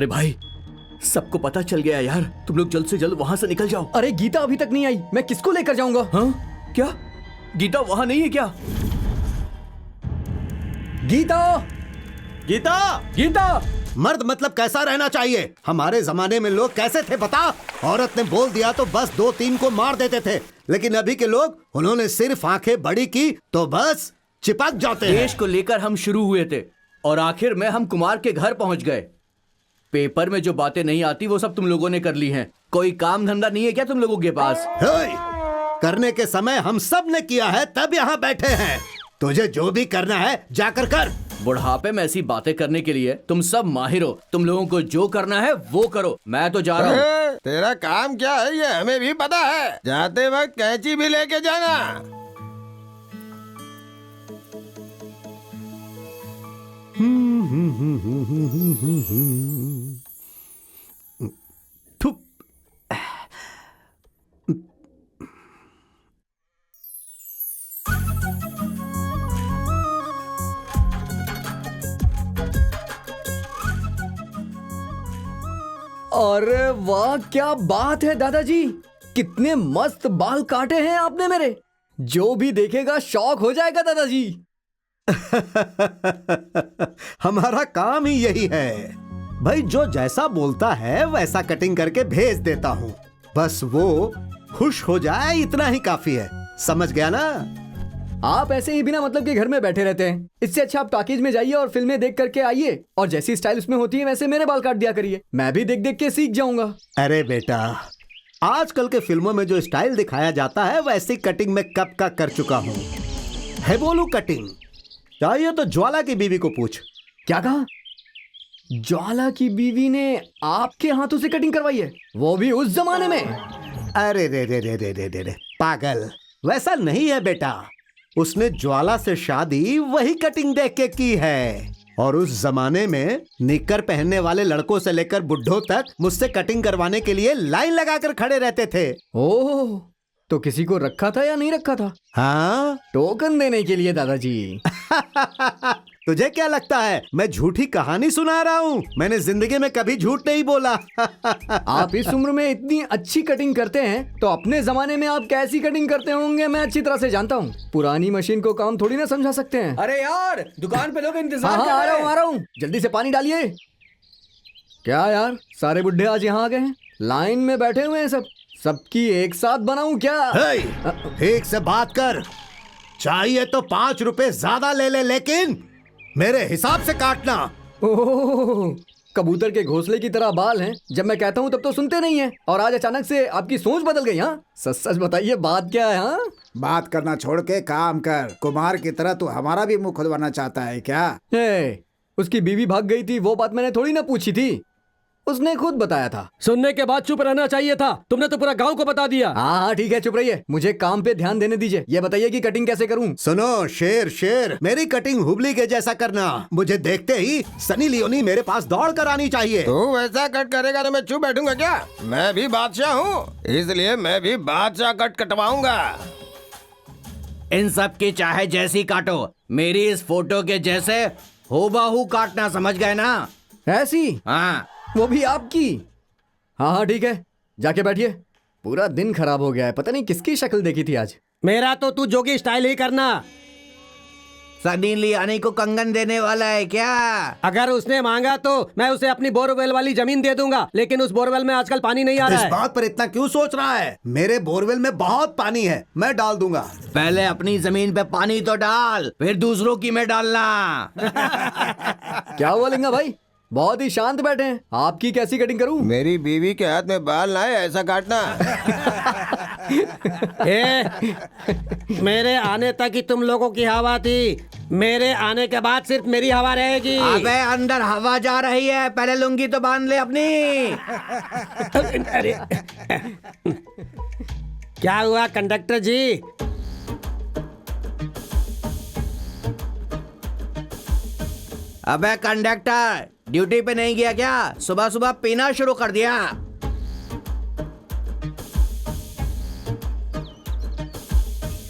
अरे भाई, सबको पता चल गया यार, तुम लोग जल्द से जल्द वहाँ से निकल जाओ। अरे गीता अभी तक नहीं आई, मैं किसको लेकर जाऊंगा? हाँ? क्या गीता वहाँ नहीं है क्या? गीता, गीता, गीता! मर्द मतलब कैसा रहना चाहिए? हमारे जमाने में लोग कैसे थे बता? औरत ने बोल दिया तो बस 2-3 को मार देते थे, लेकिन अभी के लोग, उन्होंने सिर्फ आंखें बड़ी की तो बस चिपक जाते हैं। देश को लेकर हम शुरू हुए थे और आखिर में हम कुमार के घर पहुंच गए। पेपर में जो बातें नहीं आती वो सब तुम लोगों ने कर ली हैं। कोई काम धंधा नहीं है क्या तुम लोगों के पास? करने के समय हम सब ने किया है, तब यहाँ बैठे हैं। तुझे जो भी करना है जाकर कर। बुढ़ापे में ऐसी बातें करने के लिए तुम सब माहिर हो। तुम लोगों को जो करना है वो करो, मैं तो जा रहा हूँ। तेरा काम क्या है ये हमें भी पता है। जाते वक्त कैंची भी लेके जाना। अरे वाह, क्या बात है दादाजी, कितने मस्त बाल काटे हैं आपने मेरे। जो भी देखेगा शौक हो जाएगा दादाजी। हमारा काम ही यही है भाई, जो जैसा बोलता है वैसा कटिंग करके भेज देता हूँ। बस वो खुश हो जाए, इतना ही काफी है। समझ गया ना? आप ऐसे ही बिना मतलब के घर में बैठे रहते हैं। इससे अच्छा आप टॉकीज में जाइए और फिल्में देख करके आइए, और जैसी स्टाइल उसमें होती है वैसे मेरे बाल काट दिया करिए। मैं भी देख देख के सीख जाऊंगा। अरे बेटा, आजकल के फिल्मों में जो स्टाइल दिखाया जाता है वैसी कटिंग में कब का कर चुका हूँ। है बोलू कटिंग चाहिए तो ज्वाला की बीवी को पूछ। क्या कहा? ज्वाला की बीवी ने आपके हाथों से कटिंग करवाई है, वो भी उस जमाने में? अरे रे रे रे रे रे रे रे पागल, वैसा नहीं है बेटा। उसने ज्वाला से शादी वही कटिंग देख के की है, और उस जमाने में निक्कर पहनने वाले लड़कों से लेकर बुढ़ों तक मुझसे कटिंग करवाने के लिए लाइन लगाकर खड़े रहते थे। ओह, तो किसी को रखा था या नहीं रखा था? हाँ, टोकन देने के लिए दादाजी। तुझे क्या लगता है मैं झूठी कहानी सुना रहा हूँ? मैंने जिंदगी में कभी झूठ नहीं बोला। आप इस उम्र में इतनी अच्छी कटिंग करते हैं तो अपने जमाने में आप कैसी कटिंग करते होंगे मैं अच्छी तरह से जानता हूँ। पुरानी मशीन को काम थोड़ी ना समझा सकते हैं। अरे यार, दुकान पे लोग इंतजार कर आ रहे हैं। रहा हूँ, जल्दी से पानी डालिए। क्या यार, सारे बुढ़े आज यहाँ आ गए हैं, लाइन में बैठे हुए हैं सब। सबकी एक साथ बनाऊं क्या? ठीक से बात कर। चाहिए तो 5 रुपए ज्यादा ले ले, लेकिन मेरे हिसाब से काटना। ओह, कबूतर के घोंसले की तरह बाल हैं। जब मैं कहता हूँ तब तो सुनते नहीं हैं, और आज अचानक से आपकी सोच बदल गई। हाँ, सच सच बताइए, बात क्या है? हाँ, बात करना छोड़ के काम कर। कुमार की तरह तू हमारा भी मुंह खुलवाना चाहता है क्या? उसकी बीवी भाग गई थी, वो बात मैंने थोड़ी ना पूछी थी, उसने खुद बताया था। सुनने के बाद चुप रहना चाहिए था, तुमने तो पूरा गांव को बता दिया। हाँ ठीक है, चुप रहिए, मुझे काम पे ध्यान देने दीजिए। ये बताइए कि कटिंग कैसे करूं? सुनो शेर, मेरी कटिंग हुबली के जैसा करना। मुझे देखते ही सनी लियोनी मेरे पास दौड़ कर आनी चाहिए। तू वैसा कट करेगा तो मैं चुप बैठूंगा क्या? मैं भी बादशाह हूँ, इसलिए मैं भी बादशाह कट कटवाऊंगा। इन सब की चाहे जैसी काटो, मेरी इस फोटो के जैसे हूबहू काटना, समझ गए ना? ऐसी? हाँ, वो भी आपकी? हाँ ठीक है, जाके बैठिए। पूरा दिन खराब हो गया है, पता नहीं किसकी शक्ल देखी थी आज। मेरा तो तू जोगी स्टाइल ही करना। सनी लियोनी को कंगन देने वाला है क्या? अगर उसने मांगा तो मैं उसे अपनी बोरवेल वाली जमीन दे दूंगा, लेकिन उस बोरवेल में आजकल पानी नहीं आ रहा है। इस बात पर इतना क्यों सोच रहा है? मेरे बोरवेल में बहुत पानी है, मैं डाल दूंगा। पहले अपनी जमीन पे पानी तो डाल, फिर दूसरों की में डालना। क्या हुआ लिंगा भाई, बहुत ही शांत बैठे हैं। आपकी कैसी कटिंग करूं? मेरी बीवी के हाथ में बाल ना है, ऐसा काटना। मेरे आने तक ही तुम लोगों की हवा थी, मेरे आने के बाद सिर्फ मेरी हवा रहेगी। अबे अंदर हवा जा रही है, पहले लुंगी तो बांध ले अपनी। अरे क्या हुआ कंडक्टर जी? अबे कंडक्टर, ड्यूटी पे नहीं गया क्या? सुबह सुबह पीना शुरू कर दिया।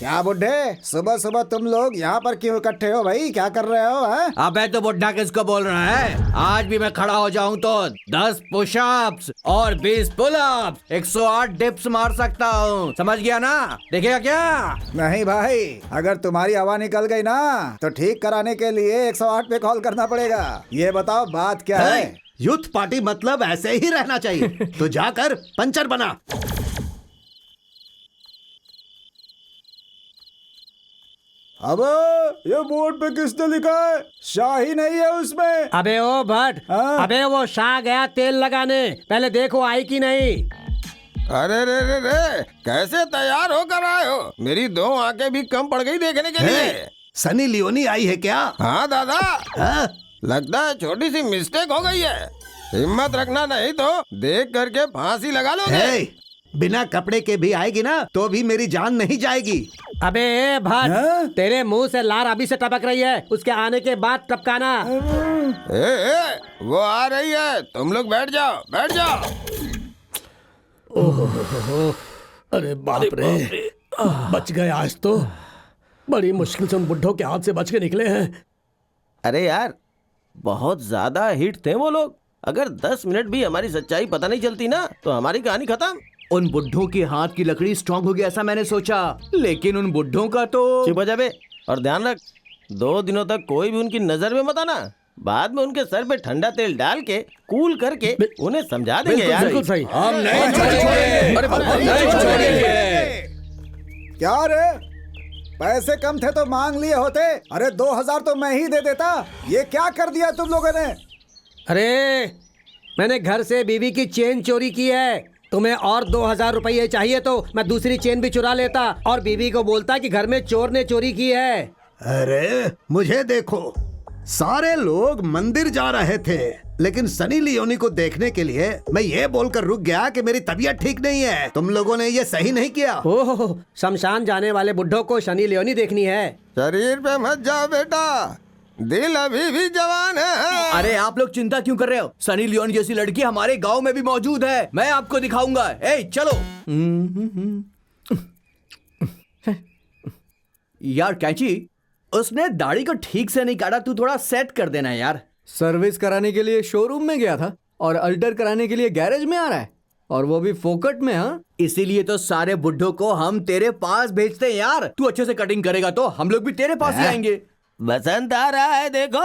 क्या बुड्ढे, सुबह सुबह तुम लोग यहाँ पर क्यों इकट्ठे हो भाई? क्या कर रहे हो हैं? अबे तो बुढ़ा किसको बोल रहा है? आज भी मैं खड़ा हो जाऊं तो 10 पुशअप्स और 20 पुलअप्स, 108 डिप्स मार सकता हूँ, समझ गया ना? देखेगा क्या? नहीं भाई, अगर तुम्हारी हवा निकल गई ना तो ठीक कराने के लिए 108 पे कॉल करना पड़ेगा। ये बताओ बात क्या है? यूथ पार्टी मतलब ऐसे ही रहना चाहिए। तो जाकर पंचर बना। अब ये बोर्ड पे किसने लिखा है? शाही नहीं है उसमें। अबे ओ भट्ट, हाँ? अबे वो शाह गया तेल लगाने, पहले देखो आई कि नहीं। अरे रे रे रे, कैसे तैयार होकर आए हो? मेरी 2 आंखें भी कम पड़ गई देखने के लिए। सनी लियोनी आई है क्या? हाँ दादा, हाँ? लगता है छोटी सी मिस्टेक हो गई है। हिम्मत रखना, नहीं तो देख करके फांसी लगा लोगे। हे, बिना कपड़े के भी आएगी ना तो भी मेरी जान नहीं जाएगी। अबे ए भट्ट, हाँ? तेरे मुंह से लार अभी से टपक रही है, उसके आने के बाद टपकाना। वो आ रही है, तुम लोग बैठ जाओ, बैठ जाओ। अरे बाप रे, बच गए आज तो। बड़ी मुश्किल से उन बुड्ढों के हाथ से बच के निकले हैं। अरे यार, बहुत ज्यादा हिट थे वो लोग। अगर 10 मिनट भी हमारी सच्चाई पता नहीं चलती ना तो हमारी कहानी खत्म। उन बुड्ढों के हाथ की लकड़ी स्ट्रांग होगी ऐसा मैंने सोचा, लेकिन उन बुड्ढों का तो चुप हो जा बे, और ध्यान रख 2 दिनों तक कोई भी उनकी नजर में मत आना। बाद में उनके सर पे ठंडा तेल डाल के कूल करके उन्हें समझा देंगे यार। बिल्कुल सही। हम नहीं छोड़ेंगे। अरे हम नहीं छोड़ेंगे। क्या रे, पैसे कम थे तो मांग लिए होते। अरे 2000 तो मैं ही दे देता। ये क्या कर दिया तुम लोगों ने? अरे मैंने घर से बीवी की चेन चोरी की है, तुम्हें और 2000 रुपये चाहिए तो मैं दूसरी चेन भी चुरा लेता और बीवी को बोलता कि घर में चोर ने चोरी की है। अरे मुझे देखो, सारे लोग मंदिर जा रहे थे, लेकिन सनी लियोनी को देखने के लिए मैं ये बोलकर रुक गया कि मेरी तबीयत ठीक नहीं है। तुम लोगों ने ये सही नहीं किया। ओह, शमशान जाने वाले बुड्ढों को सनी लियोनी देखनी है। शरीर पे मत जाओ बेटा, दिल अभी भी जवान है। अरे आप लोग चिंता क्यों कर रहे हो? सनी लियोन जैसी लड़की हमारे गांव में भी मौजूद है, मैं आपको दिखाऊंगा। ए चलो। यार कैंची, उसने दाढ़ी को ठीक से नहीं काटा, तू थोड़ा सेट कर देना यार। सर्विस कराने के लिए शोरूम में गया था और अल्टर कराने के लिए गैरेज में आ रहा है, और वो भी फोकट में। हाँ, इसीलिए तो सारे बुड्ढों को हम तेरे पास भेजते हैं यार। तू अच्छे से कटिंग करेगा तो हम लोग भी तेरे पास ही आएंगे। बसंत आ रहा है देखो।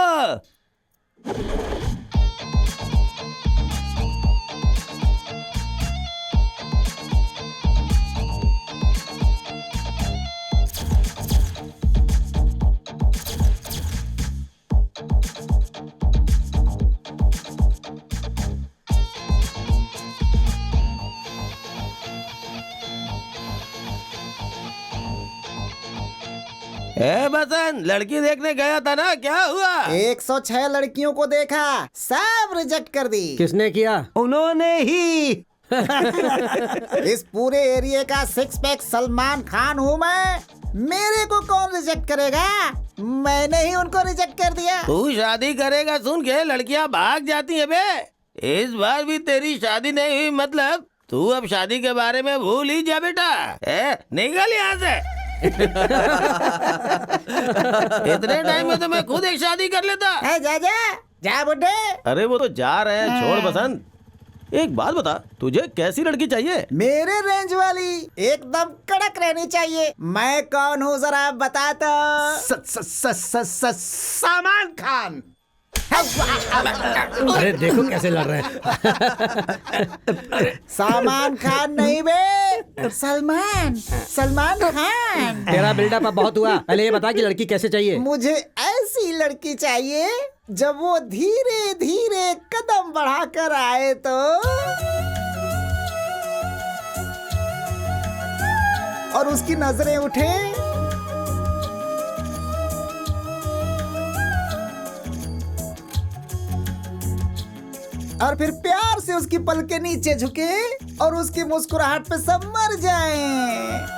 ए बसंत, लड़की देखने गया था ना, क्या हुआ? 106 लड़कियों को देखा, सब रिजेक्ट कर दी। किसने किया? उन्होंने ही। इस पूरे एरिया का 6 पैक सलमान खान हूँ मैं। मेरे को कौन रिजेक्ट करेगा? मैंने ही उनको रिजेक्ट कर दिया। तू शादी करेगा सुन के लड़कियां भाग जाती है बे। इस बार भी तेरी शादी नहीं हुई, मतलब तू अब शादी के बारे में भूल ही जा बेटा। निकल यहाँ से। इतने टाइम में तो मैं खुद एक शादी कर लेता। जा जा जा बुड्ढे। अरे वो तो जा रहे हैं, छोड़ बसंत। एक बात बता, तुझे कैसी लड़की चाहिए? मेरे रेंज वाली, एकदम कड़क रहनी चाहिए। मैं कौन हूँ जरा बता तो। सलमान खान। अरे देखो कैसे लड़ रहे हैं। सलमान खान नहीं बे, सलमान खान। तेरा बिल्डअप अब बहुत हुआ, पहले ये बता कि लड़की कैसे चाहिए। मुझे ऐसी लड़की चाहिए जब वो धीरे धीरे कदम बढ़ाकर आए तो, और उसकी नजरें उठे और फिर प्यार से उसकी पलकें नीचे झुके और उसकी मुस्कुराहट पे सब मर जाएं।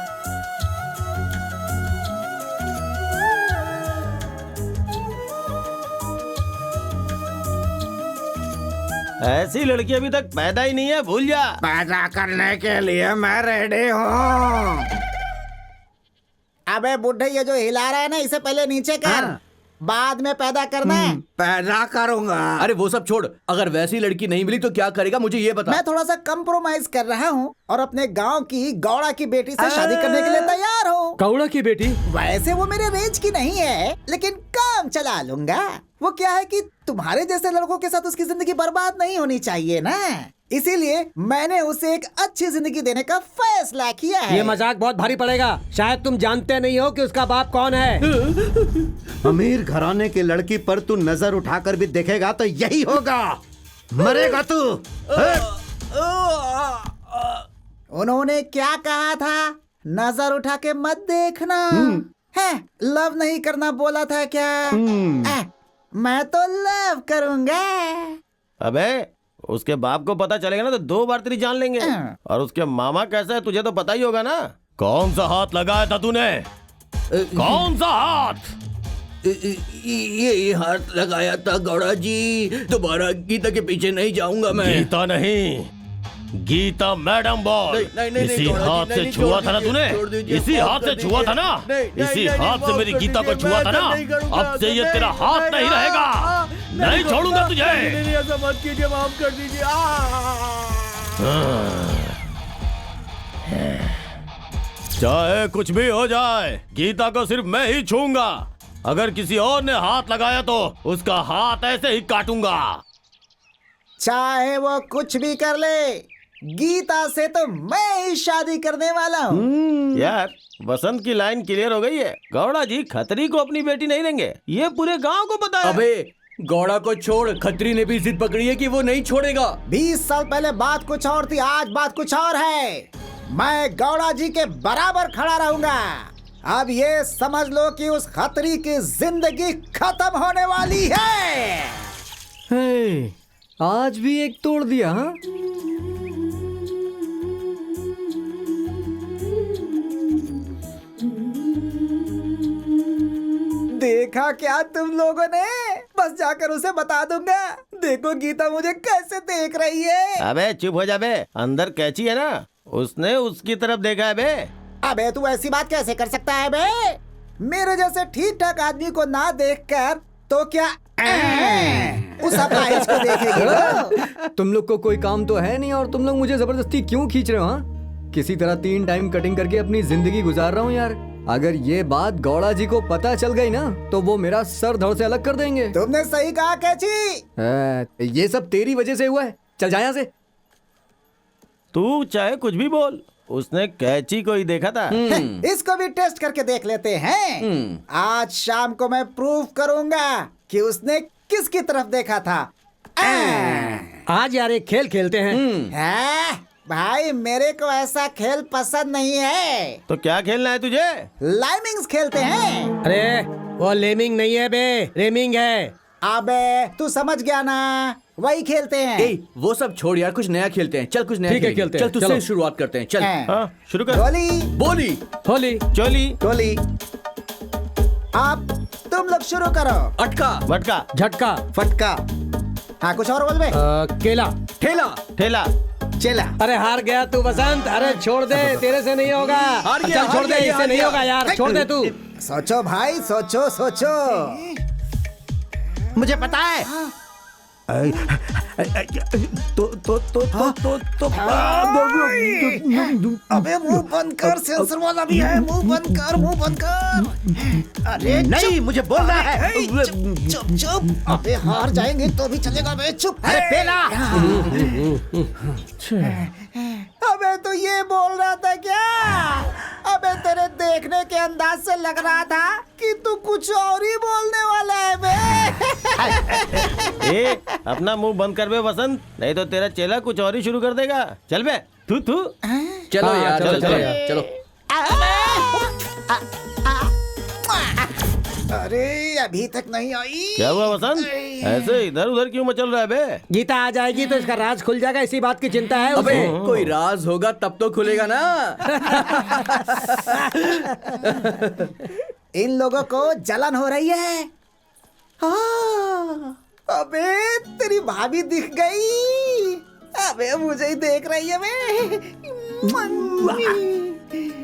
ऐसी लड़की अभी तक पैदा ही नहीं है, भूल जा। पैदा करने के लिए मैं रेडी हूँ। अबे बुढ़े, ये जो हिला रहा है ना, इसे पहले नीचे कर। हाँ। बाद में पैदा करना है। पैदा करूंगा। अरे वो सब छोड़, अगर वैसी लड़की नहीं मिली तो क्या करेगा, मुझे ये बता। मैं थोड़ा सा कंप्रोमाइज कर रहा हूँ और अपने गांव की गौड़ा की बेटी से शादी करने के लिए तैयार हूँ। कौड़ा की बेटी? वैसे वो मेरे रेंज की नहीं है, लेकिन काम चला लूंगा। वो क्या है कि तुम्हारे जैसे लड़कों के साथ उसकी जिंदगी बर्बाद नहीं होनी चाहिए ना, इसीलिए मैंने उसे एक अच्छी जिंदगी देने का फैसला किया है। ये मजाक बहुत भारी पड़ेगा। शायद तुम जानते नहीं हो कि उसका बाप कौन है। अमीर घराने की लड़की पर तू नजर उठाकर भी देखेगा तो यही होगा, मरेगा तू। उन्होंने क्या कहा था? नजर उठा के मत देखना है। लव नहीं करना बोला था क्या? मैं तो लव करूंगा। अबे उसके बाप को पता चलेगा ना तो 2 बार तेरी जान लेंगे। और उसके मामा कैसा है तुझे तो पता ही होगा ना। कौन सा हाथ लगाया था तूने? कौन सा हाथ? ये हाथ लगाया था गौड़ा जी। दोबारा गीता के पीछे नहीं जाऊंगा मैं। गीता नहीं, गीता मैडम बोल। इसी हाथ से छुआ था ना तूने? इसी हाथ से छुआ था ना? इसी हाथ से मेरी गीता को छुआ था ना? अब से ये तेरा हाथ नहीं रहेगा। नहीं छोड़ूंगा तुझे। ऐसा मत कीजिए, माफ कर दीजिए। चाहे कुछ भी हो जाए, गीता को सिर्फ मैं ही छूऊंगा। अगर किसी और ने हाथ लगाया तो उसका हाथ ऐसे ही काटूंगा। चाहे वो कुछ भी कर ले, गीता से तो मैं ही शादी करने वाला हूँ। यार बसंत की लाइन क्लियर हो गई है। गौड़ा जी खतरी को अपनी बेटी नहीं देंगे, ये पूरे गांव को पता है। अबे गौड़ा को छोड़, खत्री ने भी जिद पकड़ी है कि वो नहीं छोड़ेगा। 20 साल पहले बात कुछ और थी, आज बात कुछ और है। मैं गौड़ा जी के बराबर खड़ा रहूंगा। अब ये समझ लो कि उस खतरी की जिंदगी खत्म होने वाली है। हे, आज भी एक तोड़ दिया। हाँ, देखा क्या तुम लोगों ने? बस जाकर उसे बता दूंगा। देखो गीता मुझे कैसे देख रही है। अबे चुप हो जा बे, अंदर कैची है ना, उसने उसकी तरफ देखा है बे। अबे तू ऐसी बात कैसे कर सकता है बे? मेरे जैसे ठीक ठाक आदमी को ना देखकर तो क्या उस अपाहिज को देखेगी वो? तुम लोग को कोई काम तो है नहीं और तुम लोग मुझे जबरदस्ती क्यों खींच रहे हो? हाँ, किसी तरह 3 टाइम कटिंग करके अपनी जिंदगी गुजार रहा हूँ यार। अगर ये बात गौड़ा जी को पता चल गई ना तो वो मेरा सर धड़ से अलग कर देंगे। तुमने सही कहा कैची। ये सब तेरी वजह से हुआ है। चल जा यहाँ से। तू चाहे कुछ भी बोल, उसने कैची को ही देखा था। इसको भी टेस्ट करके देख लेते हैं। आज शाम को मैं प्रूव करूंगा कि उसने किसकी तरफ देखा था। आज यार एक खेल खेलते हैं। भाई मेरे को ऐसा खेल पसंद नहीं है। तो क्या खेलना है तुझे? लाइमिंग्स खेलते हैं। अरे वो लेमिंग नहीं है बे, रेमिंग है। अबे तू समझ गया ना, वही खेलते हैं। ए, वो सब छोड़ यार, कुछ नया खेलते हैं। चल कुछ नया ठीक है, खेलेंगे। खेलते हैं। चल तुझसे चलो। शुरुआत करते हैं। चल हाँ शुरू कर। गोली बोली होली। चोली चोली, अब तुम लोग शुरू करो। अटका, मटका, झटका, फटका, हाँ कुछ और बोल बे। केला। ठेला, ठेला, चला। अरे हार गया तू बसंत। अरे छोड़ दे, तेरे से नहीं होगा। हार गया, चल छोड़ दे, हार गया, इससे नहीं होगा यार, छोड़ दे तू। सोचो भाई, सोचो सोचो। मुझे पता है। अबे मुंह बंद कर, सेंसर वाला भी है। मुंह बंद कर, मुंह बंद कर। अरे नहीं, मुझे बोलना है। चुप चुप चुप। अबे हार जाएंगे तो भी चलेगा बे, चुप। अरे पेला। अबे तो ये बोल रहा था क्या? अबे तेरे देखने के अंदाज से लग रहा था कि तू कुछ और ही बोलने वाला है बे। ए अपना मुंह बंद कर बे वसंत, नहीं तो तेरा चेला कुछ और ही शुरू कर देगा। चल बे, तू तू। चलो हाँ, यार, चलो, चलो चलो यार, चलो। अरे अभी तक नहीं आई। क्या हुआ वसंत, ऐसे इधर उधर क्यों मचल रहा है बे? गीता आ जाएगी तो इसका राज खुल जाएगा, इसी बात की चिंता है अबे उसे। कोई राज होगा तब तो खुलेगा ना। इन लोगों को जलन हो रही है। हाँ, अबे तेरी भाभी दिख गई। अबे मुझे ही देख रही है बे।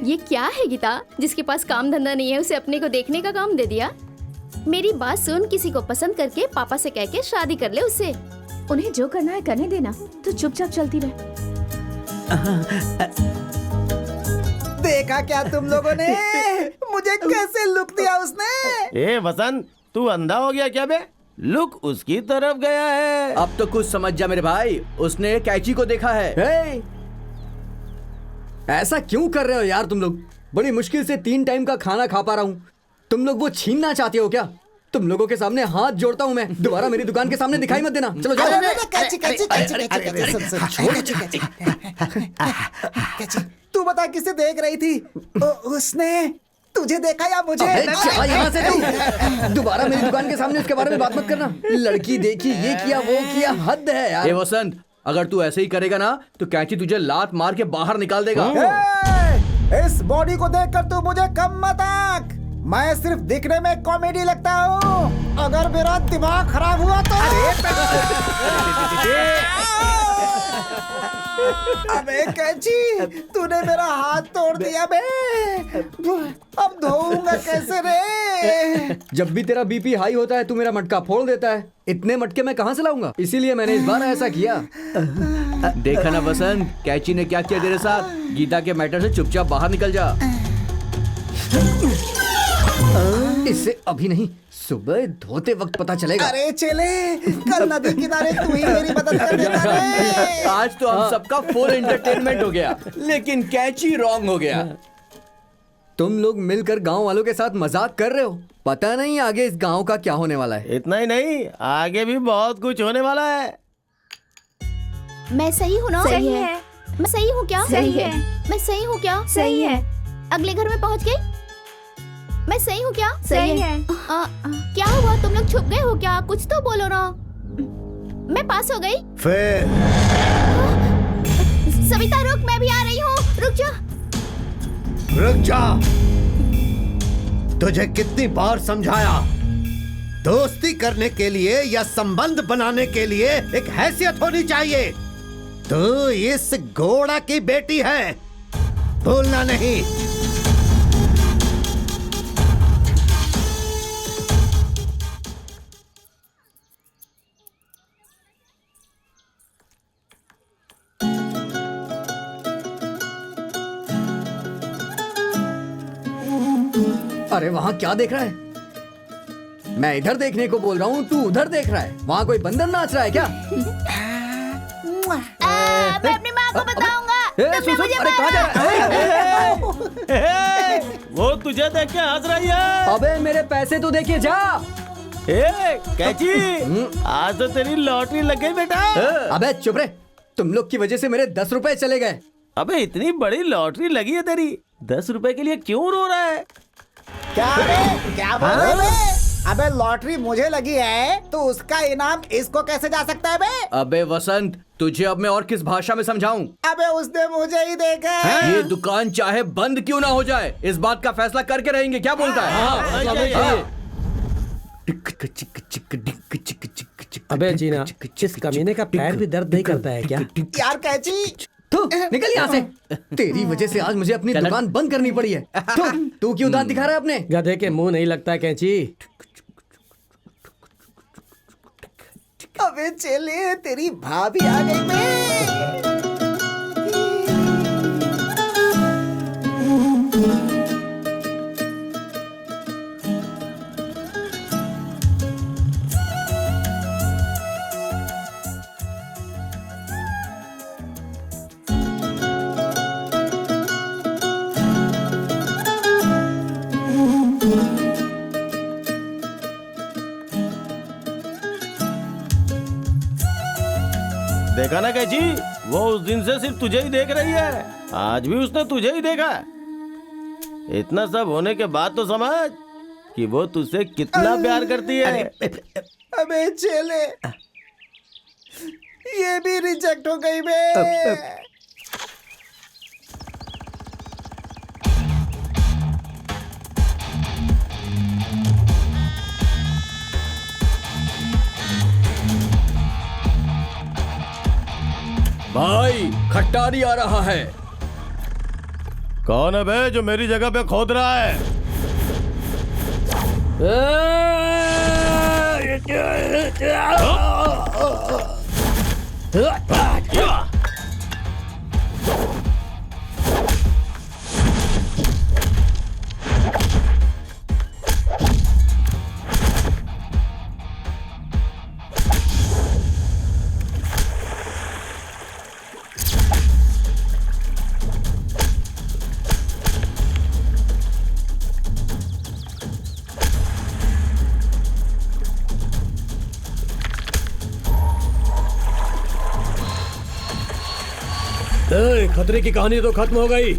ये क्या है गीता? जिसके पास काम धंधा नहीं है उसे अपने को देखने का काम दे दिया। मेरी बात सुन, किसी को पसंद करके पापा से कह के शादी कर ले उससे। उन्हें जो करना है करने देना, तो चुपचाप चलती रहे। देखा क्या तुम लोगों ने? मुझे कैसे लुक दिया उसने। ए वसंत, तू अंधा हो गया क्या बे? लुक उसकी तरफ गया है। अब तो कुछ समझ जा मेरे भाई, उसने कैची को देखा है। हे! ऐसा क्यों कर रहे हो यार तुम लोग? बड़ी मुश्किल से 3 टाइम का खाना खा पा रहा हूँ, तुम लोग वो छीनना चाहते हो क्या? तुम लोगों के सामने हाथ जोड़ता हूँ मैं, दोबारा मेरी दुकान के सामने दिखाई मत देना। चलो जाओ। तू बता किसे देख रही थी? उसने तुझे देखा या मुझे? चला यहाँ से तू। दोबारा मेरी दुकान के सामने इसके बारे में बात मत करना। लड़की देखी, ये किया वो किया, हद है यार। ए वसंत, अगर तू ऐसे ही करेगा ना तो कैची तुझे लात मार के बाहर निकाल देगा। इस बॉडी को देखकर तू मुझे कम मत आंक। मैं सिर्फ दिखने में कॉमेडी लगता हूँ, अगर मेरा दिमाग खराब हुआ तो। अबे कैची, तूने मेरा हाथ तोड़ दिया बे। अब धोऊंगा कैसे रे? जब भी तेरा बीपी हाई होता है तू मेरा मटका फोड़ देता है। इतने मटके मैं कहाँ से लाऊंगा? इसीलिए मैंने इस बार ऐसा किया। देखा ना वसंत, कैची ने क्या किया तेरे साथ। गीता के मैटर से चुपचाप बाहर निकल जा। इससे अभी नहीं, सुबह धोते वक्त पता चलेगा। अरे चले, कल नदी किनारे तू ही मेरी मदद कर देना रे। आज तो हम सबका फुल एंटरटेनमेंट हो गया, लेकिन कैची रॉन्ग हो गया। तुम लोग मिलकर गांव वालों के साथ मजाक कर रहे हो। पता नहीं आगे इस गांव का क्या होने वाला है। इतना ही नहीं, आगे भी बहुत कुछ होने वाला है। मैं सही हूँ ना? सही है। मैं सही हूँ क्या? सही है। मैं सही हूँ क्या? सही है। अगले घर में पहुँच गई? मैं सही हूँ क्या? सही है। क्या हुआ, तुम लोग छुप गए हो क्या? कुछ तो बोलो ना। मैं पास हो गई? फिर सविता रुक, मैं भी आ रही हूँ। रुक जा। रुक जा। तुझे कितनी बार समझाया, दोस्ती करने के लिए या संबंध बनाने के लिए एक हैसियत होनी चाहिए। तू इस घोड़ा की बेटी है, भूलना नहीं। अरे वहाँ क्या देख रहा है? मैं इधर देखने को बोल रहा हूँ, तू उधर देख रहा है। वहाँ कोई बंदर नाच रहा है क्या? मैं अपनी माँ को बताऊंगा। तुमने मुझे अरे कहाँ जा रहा है? वो तुझे देख के हंस रही है। अबे मेरे पैसे तो देके जा। कैची, आज तो तेरी लॉटरी लग गई बेटा। अबे चुप रहे, तुम लोग की वजह से मेरे 10 रुपए चले गए। अबे इतनी बड़ी लॉटरी लगी है तेरी, 10 रुपए के लिए क्यों रो रहा है? क्या बे? क्या बोल रहे बे? अबे लॉटरी मुझे लगी है तो उसका इनाम इसको कैसे जा सकता है बे? अबे वसंत, तुझे अब मैं और किस भाषा में समझाऊं? अबे उसने मुझे ही देखा है। ये दुकान चाहे बंद क्यों ना हो जाए, इस बात का फैसला करके रहेंगे। क्या बोलता है? अबे जीना, इस कमीने का पैर भी दर्द नहीं करता है क्या? यार कैची, निकल यहाँ से। तेरी वजह से आज मुझे अपनी दुकान बंद करनी पड़ी है। तू क्यों दांत दिखा रहा है अपने? गधे के मुंह नहीं लगता कैंची। अबे चले, तेरी भाभी आ गई बे। देखा ना कैची, वो उस दिन से सिर्फ तुझे ही देख रही है, आज भी उसने तुझे ही देखा। इतना सब होने के बाद तो समझ कि वो तुझसे कितना प्यार करती है। अबे चले, ये भी रिजेक्ट हो गई बे। भाई खट्टारी आ रहा है। कौन है बे जो मेरी जगह पे खोद रहा है? खतरे की कहानी तो खत्म हो गई।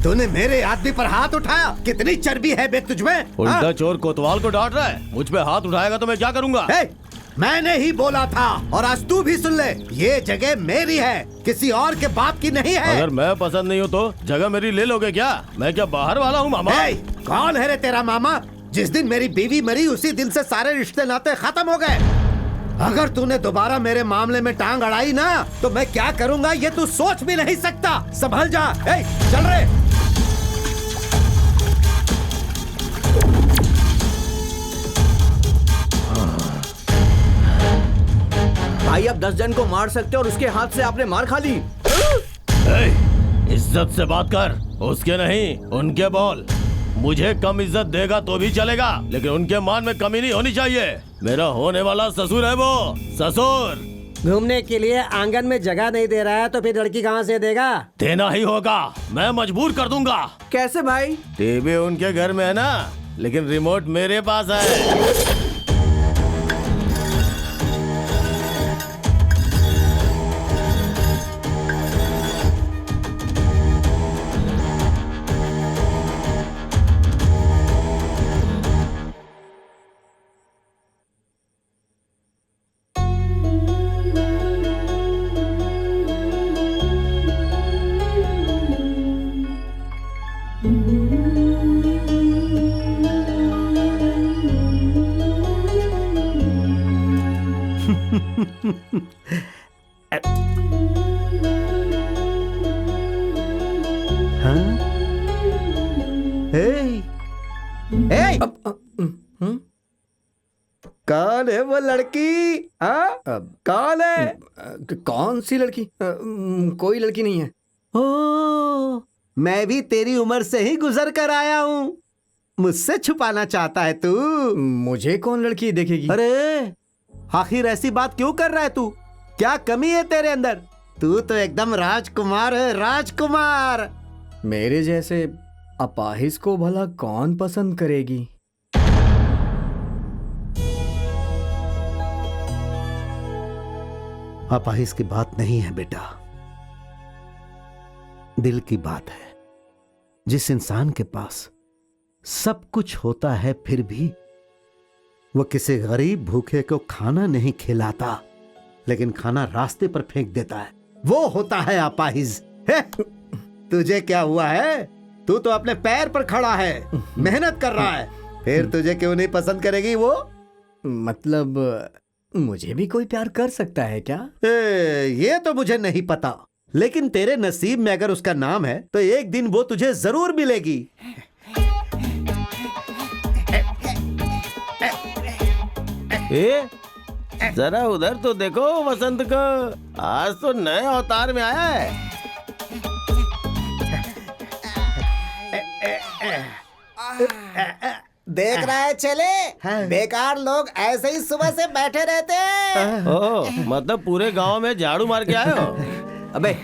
तूने मेरे आदमी पर हाथ उठाया। कितनी चर्बी है बे तुझमें? उल्टा चोर कोतवाल को डांट रहा है। मुझ पे हाथ उठाएगा तो मैं क्या करूंगा? मैंने ही बोला था और आज तू भी सुन ले, ये जगह मेरी है, किसी और के बाप की नहीं है। अगर मैं पसंद नहीं हूँ तो जगह मेरी ले लोगे क्या? मैं क्या बाहर वाला हूँ मामा? कौन है रे तेरा मामा? जिस दिन मेरी बीवी मरी उसी दिन से सारे रिश्ते नाते खत्म हो गए। अगर तूने दोबारा मेरे मामले में टांग अड़ाई ना तो मैं क्या करूंगा ये तू सोच भी नहीं सकता। संभल जा। चल रे। भाई आप 10 जन को मार सकते हो और उसके हाथ से आपने मार खा ली। इज्जत से बात कर, उसके नहीं उनके बोल। मुझे कम इज्जत देगा तो भी चलेगा, लेकिन उनके मान में कमी नहीं होनी चाहिए। मेरा होने वाला ससुर है वो। ससुर घूमने के लिए आंगन में जगह नहीं दे रहा है तो फिर लड़की कहाँ से देगा? देना ही होगा, मैं मजबूर कर दूंगा। कैसे भाई? टीवी उनके घर में है ना, लेकिन रिमोट मेरे पास है। कौन है वो लड़की? कौन है? कौन सी लड़की? कोई लड़की नहीं है। ओ, मैं भी तेरी उम्र से ही गुजर कर आया हूँ। मुझसे छुपाना चाहता है तू? मुझे कौन लड़की देखेगी? अरे आखिर ऐसी बात क्यों कर रहा है तू? क्या कमी है तेरे अंदर? तू तो एकदम राजकुमार है, राजकुमार। मेरे जैसे अपाहिज को भला कौन पसंद करेगी? अपाहिज की बात नहीं है बेटा, दिल की बात है। जिस इंसान के पास सब कुछ होता है फिर भी वो किसी गरीब भूखे को खाना नहीं खिलाता, लेकिन खाना रास्ते पर फेंक देता है, वो होता है अपाहिज। तुझे क्या हुआ है? तू तो अपने पैर पर खड़ा है, मेहनत कर रहा है, फिर तुझे क्यों नहीं पसंद करेगी वो? मतलब मुझे भी कोई प्यार कर सकता है क्या? ये तो मुझे नहीं पता, लेकिन तेरे नसीब में अगर उसका नाम है तो एक दिन वो तुझे जरूर मिलेगी। जरा उधर तो देखो वसंत को, आज तो नए अवतार में आया है। देख रहा है चले, बेकार लोग ऐसे ही सुबह से बैठे रहते हैं। ओह, मतलब पूरे गांव में झाड़ू मार के आए हो? अबे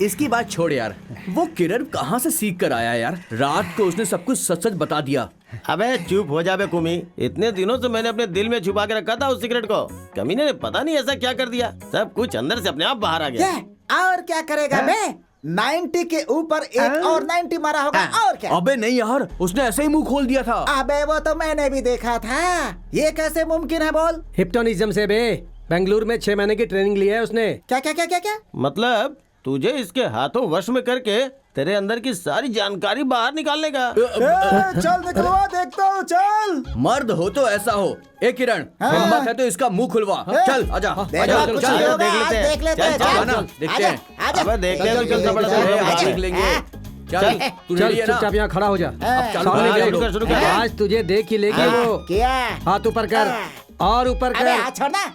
इसकी बात छोड़ यार, वो किरण कहाँ से सीख कर आया यार? रात को उसने सब कुछ सच सच बता दिया। अबे चुप हो जा बे कुमी, इतने दिनों से मैंने अपने दिल में छुपा के रखा था उस सिगरेट को। कमीने ने पता नहीं ऐसा क्या कर दिया, सब कुछ अंदर से अपने आप बाहर आ गया। और क्या करेगा बे? 90 के ऊपर एक और 90 मारा होगा, और क्या? अबे नहीं यार, उसने ऐसे ही मुंह खोल दिया था। अबे वो तो मैंने भी देखा था, ये कैसे मुमकिन है बोल? हिप्नोटिज्म से बे, बेंगलुरु में 6 महीने की ट्रेनिंग ली है उसने। क्या क्या क्या क्या क्या? मतलब तुझे इसके हाथों वश में करके तेरे अंदर की सारी जानकारी बाहर निकालने का। चल निकलवा, देखता हूँ, चल। मर्द हो तो ऐसा हो। ए किरण, हिम्मत है तो इसका मुंह खुलवा। चल आजा, आजा, कुछ चल, नहीं होगा, देख लेते आज हैं। देख लेते हैं, चल, चल, चल, देखते हैं। अबे देख ले, चल चल बड़ा देख लेंगे। चल तू चल रेडी है ना? चुपचाप यहाँ खड़ा हो जा। चालू सामने कर, देख। शुरू कर, शुरू कर। आज तुझे देख ही लेगी वो। क्या? हाथ ऊपर कर और ऊपर अबे कर। हाथ छोड़ना।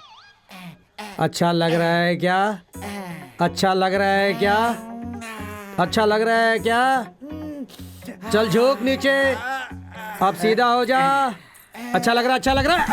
अच्छा लग रहा है क्या? अच्छा लग रहा है क्या? अच्छा लग रहा है क्या? चल झोंक नीचे, अब सीधा हो जा। अच्छा लग रहा है, अच्छा लग रहा है।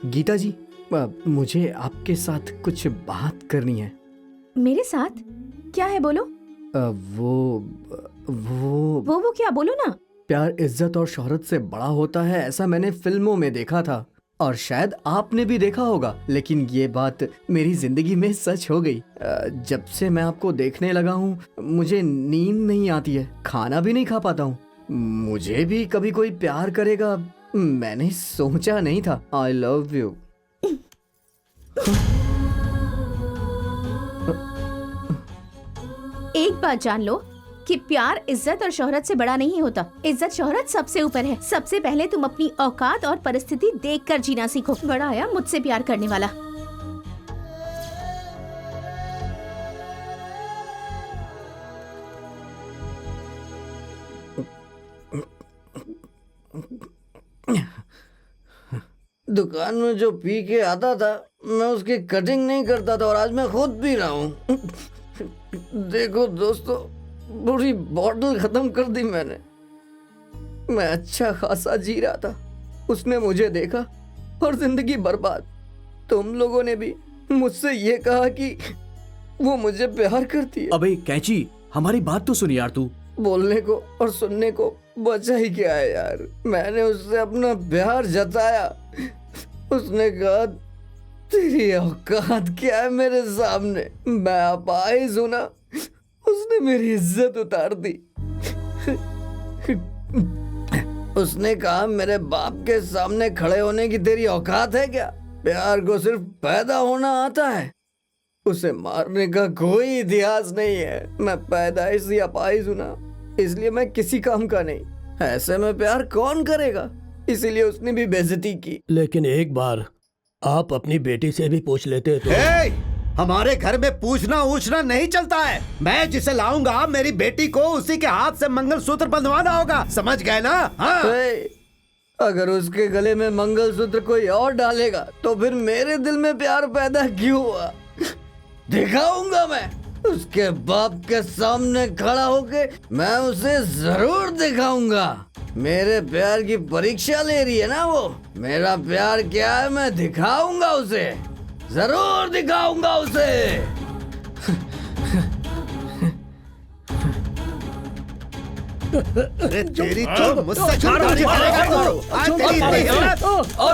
गीता जी, मुझे आपके साथ कुछ बात करनी है। मेरे साथ क्या है बोलो? वो क्या, बोलो ना। प्यार इज्जत और शोहरत से बड़ा होता है, ऐसा मैंने फिल्मों में देखा था और शायद आपने भी देखा होगा, लेकिन ये बात मेरी जिंदगी में सच हो गई। जब से मैं आपको देखने लगा हूँ मुझे नींद नहीं आती है, खाना भी नहीं खा पाता हूँ। मुझे भी कभी कोई प्यार करेगा मैंने सोचा नहीं था। I love you. एक बात जान लो कि प्यार इज्जत और शोहरत से बड़ा नहीं होता। इज्जत शोहरत सबसे ऊपर है। सबसे पहले तुम अपनी औकात और परिस्थिति देखकर जीना सीखो। बड़ा आया मुझसे प्यार करने वाला। दुकान में जो पी के आता था मैं उसकी कटिंग नहीं करता था और आज मैं खुद पी रहा हूँ। देखो दोस्तों, पूरी बॉटल खत्म कर दी मैंने। मैं अच्छा खासा जी रहा था, उसने मुझे देखा और जिंदगी बर्बाद। तुम लोगों ने भी मुझसे ये कहा कि वो मुझे प्यार करती है। अबे कैची, हमारी बात तो सुन यार तू। बोलने को और सुनने को बचा ही क्या है यार। मैंने उससे अपना प्यार जताया, उसने कहा तेरी औकात क्या है मेरे सामने। मैं अपाहिज हूं ना, उसने मेरी इज्जत उतार दी। उसने कहा मेरे बाप के सामने खड़े होने की तेरी औकात है क्या? प्यार को सिर्फ पैदा होना आता है, उसे मारने का कोई इतिहास नहीं है। मैं पैदाइश ही अपाहिज हूं ना, इसलिए मैं किसी काम का नहीं। ऐसे में प्यार कौन करेगा? इसीलिए उसने भी बेइज्जती की। लेकिन एक बार आप अपनी बेटी से भी पूछ लेते तो। हमारे घर में पूछना ऊछना नहीं चलता है। मैं जिसे लाऊंगा मेरी बेटी को उसी के हाथ से मंगलसूत्र बंधवाना होगा, समझ गए ना? हाँ। अगर उसके गले में मंगलसूत्र कोई और डालेगा तो फिर मेरे दिल में प्यार पैदा क्यों हुआ? दिखाऊंगा मैं उसके बाप के सामने खड़ा होके, मैं उसे जरूर दिखाऊंगा। मेरे प्यार की परीक्षा ले रही है ना वो। मेरा प्यार क्या है मैं दिखाऊंगा उसे, जरूर दिखाऊंगा उसे। अरे तेरी तो मुझसे छुटकारा पाएगा तू। आज तेरी इतनी हिम्मत।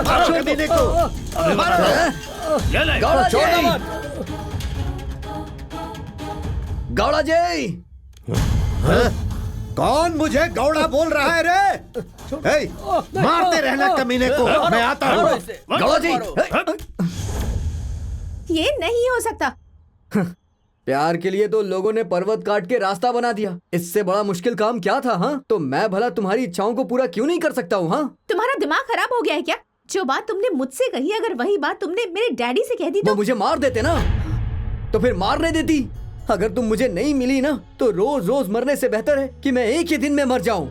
मारो कमीने को। मारो। ये ले। गौड़ा जी, गौड़ा जी। कौन मुझे गौड़ा बोल रहा है रे? हे, मारते रहना कमीने को। मैं आता हूँ। गौड़ा जी, ये नहीं हो सकता। प्यार के लिए तो लोगों ने पर्वत काट के रास्ता बना दिया। इससे बड़ा मुश्किल काम क्या था? हाँ, तो मैं भला तुम्हारी इच्छाओं को पूरा क्यों नहीं कर सकता हूँ? हाँ, तुम्हारा दिमाग खराब हो गया है क्या? जो बात तुमने मुझसे कही, अगर वही बात तुमने मेरे डैडी से कह दी वो तो मुझे मार देते ना, तो फिर मारने देती। अगर तुम मुझे नहीं मिली ना, तो रोज रोज मरने से बेहतर है कि मैं एक ही दिन में मर जाऊं।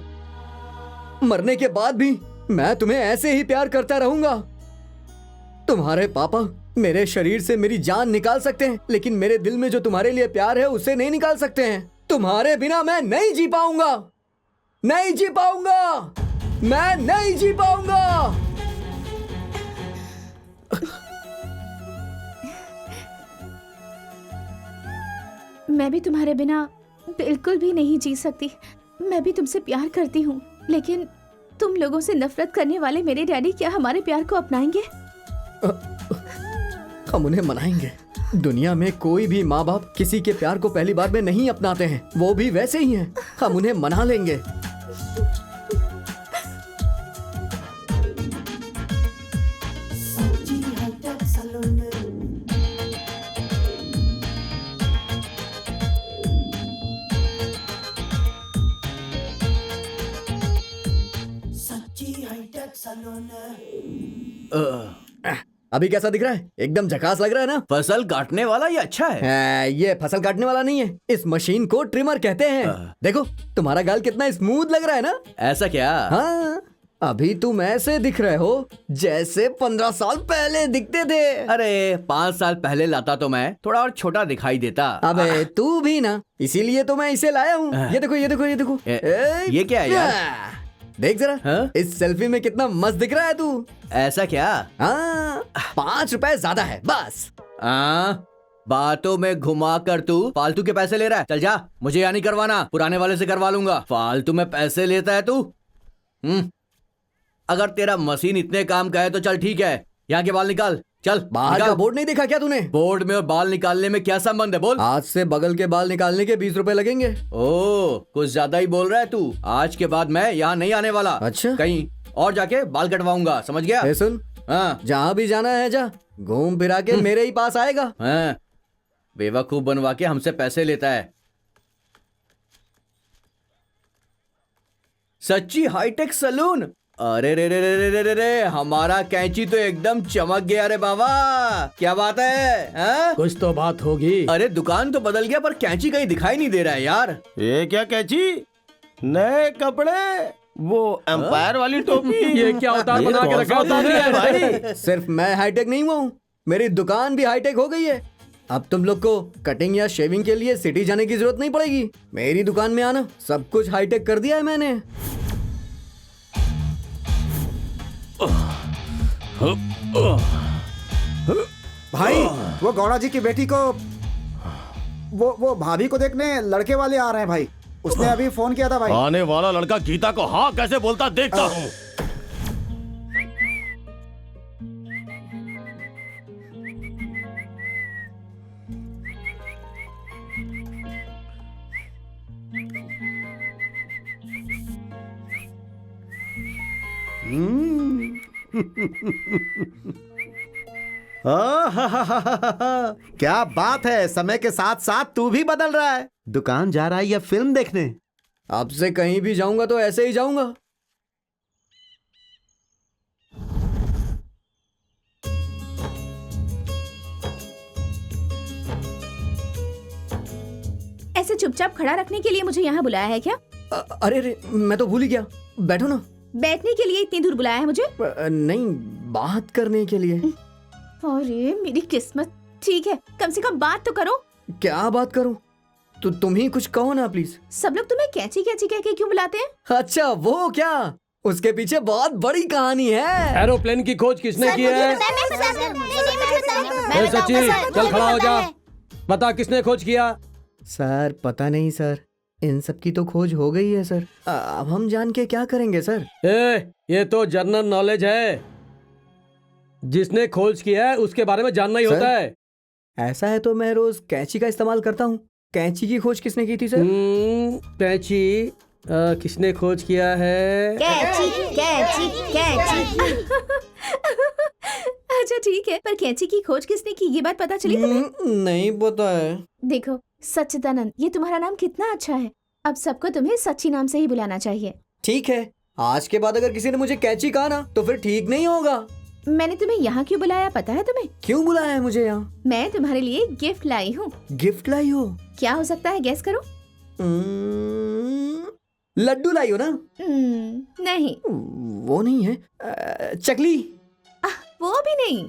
मरने के बाद भी मैं तुम्हें ऐसे ही प्यार करता रहूंगा। तुम्हारे पापा मेरे शरीर से मेरी जान निकाल सकते हैं, लेकिन मेरे दिल में जो तुम्हारे लिए प्यार है उसे नहीं निकाल सकते हैं। तुम्हारे बिना मैं नहीं जी पाऊंगा, नहीं जी पाऊंगा, मैं नहीं जी पाऊंगा। मैं भी तुम्हारे बिना बिल्कुल भी नहीं जी सकती। मैं भी तुमसे प्यार करती हूँ, लेकिन तुम लोगों से नफरत करने वाले मेरे डैडी क्या हमारे प्यार को अपनाएंगे? हम उन्हें मनाएंगे। दुनिया में कोई भी माँ बाप किसी के प्यार को पहली बार में नहीं अपनाते हैं, वो भी वैसे ही हैं। हम उन्हें मना लेंगे। अभी कैसा दिख रहा है? एकदम झकास लग रहा है ना? फसल काटने वाला ये अच्छा है। ये फसल काटने वाला नहीं है, इस मशीन को ट्रिमर कहते हैं। देखो तुम्हारा गाल कितना स्मूथ लग रहा है ना? ऐसा क्या? हाँ, अभी तुम ऐसे दिख रहे हो जैसे 15 साल पहले दिखते थे। अरे 5 साल पहले लाता तो मैं थोड़ा और छोटा दिखाई देता। अबे तू भी ना, इसीलिए तो मैं इसे लाया हूँ। ये देखो ये देखो ये देखो। ये क्या है यार? देख जरा। हाँ? इस सेल्फी में कितना मस्त दिख रहा है तू। ऐसा क्या? हाँ, 5 रुपए ज्यादा है बस। बातों में घुमा कर तू फालतू के पैसे ले रहा है। चल जा, मुझे यहाँ नहीं करवाना, पुराने वाले से करवा लूंगा। फालतू में पैसे लेता है तू। अगर तेरा मशीन इतने काम का है तो चल ठीक है, यहाँ के बाल निकाल। चल बाहर का बोर्ड नहीं देखा क्या तूने? बोर्ड में और बाल निकालने में क्या संबंध है? बोल। आज से बगल के बाल निकालने के 20 रुपए लगेंगे। ओ, कुछ ज्यादा ही बोल रहा है तू। आज के बाद मैं यहाँ नहीं आने वाला। अच्छा? कहीं और जाके बाल कटवाऊंगा, समझ गया? ए सुन, हाँ जहाँ भी जाना है जा, घूम फिरा के मेरे ही पास आएगा। हाँ, बेवकूफ बनवा के हमसे पैसे लेता है। सच्ची हाईटेक सलून। अरे रे रे रे रे रे रे रे, हमारा कैंची तो एकदम चमक गया रे बाबा। क्या बात है? हाँ? कुछ तो बात होगी। अरे दुकान तो बदल गया पर कैंची कहीं दिखाई नहीं दे रहा है यार। ये क्या कैची? नए कपड़े, वो एम्पायर वाली टोपी। ये क्या अवतार बना के रखा है भाई? सिर्फ मैं हाईटेक नहीं हुआ हूँ, मेरी दुकान भी हाईटेक हो गई है। अब तुम लोग को कटिंग या शेविंग के लिए सिटी जाने की जरूरत नहीं पड़ेगी। मेरी दुकान में आना, सब कुछ हाईटेक कर दिया है मैंने। भाई वो गौड़ा जी की बेटी को वो भाभी को देखने लड़के वाले आ रहे हैं भाई। उसने अभी फोन किया था भाई। आने वाला लड़का गीता को हाँ कैसे बोलता देखता हूँ। क्या बात है, समय के साथ साथ तू भी बदल रहा है। दुकान जा रहा है या फिल्म देखने? अब से कहीं भी जाऊंगा तो ऐसे ही जाऊंगा। ऐसे चुपचाप खड़ा रखने के लिए मुझे यहाँ बुलाया है क्या? अरे रे, मैं तो भूल ही गया। बैठो ना। बैठने के लिए इतनी दूर बुलाया है मुझे? नहीं, बात करने के लिए। अरे मेरी किस्मत। ठीक है, कम से कम बात तो करो। क्या बात करूं? तो तुम ही कुछ कहो ना प्लीज। सब लोग तुम्हें कैची कैची कह के क्यों बुलाते हैं? अच्छा वो क्या, उसके पीछे बहुत बड़ी कहानी है। एरोप्लेन की खोज किसने की है? सच्ची, चल खड़ा हो जा। बता किसने खोज किया? सर पता नहीं सर। इन सब की तो खोज हो गई है सर। अब हम जान के क्या करेंगे सर? ये तो जनरल नॉलेज है, जिसने खोज किया है उसके बारे में जानना ही सर? होता है। ऐसा है तो मैं रोज कैंची का इस्तेमाल करता हूँ। कैंची की खोज किसने की थी सर? कैंची किसने खोज किया है? कैंची कैंची कैंची। अच्छा ठीक है, पर कैंची की खोज किसने की ये बात पता चली तुम्हें? नहीं पता है। देखो सच्चिदानंद, ये तुम्हारा नाम कितना अच्छा है। अब सबको तुम्हें सच्ची नाम से ही बुलाना चाहिए। ठीक है, आज के बाद अगर किसी ने मुझे कैंची कहा ना तो फिर ठीक नहीं होगा। मैंने तुम्हें यहाँ क्यों बुलाया पता है तुम्हें? क्यों बुलाया है मुझे यहाँ? मैं तुम्हारे लिए गिफ्ट लाई हूँ। गिफ्ट लाई हो? क्या हो सकता है, गेस करो। लड्डू लाई हो ना? नहीं। वो नहीं है। चकली? वो भी नहीं।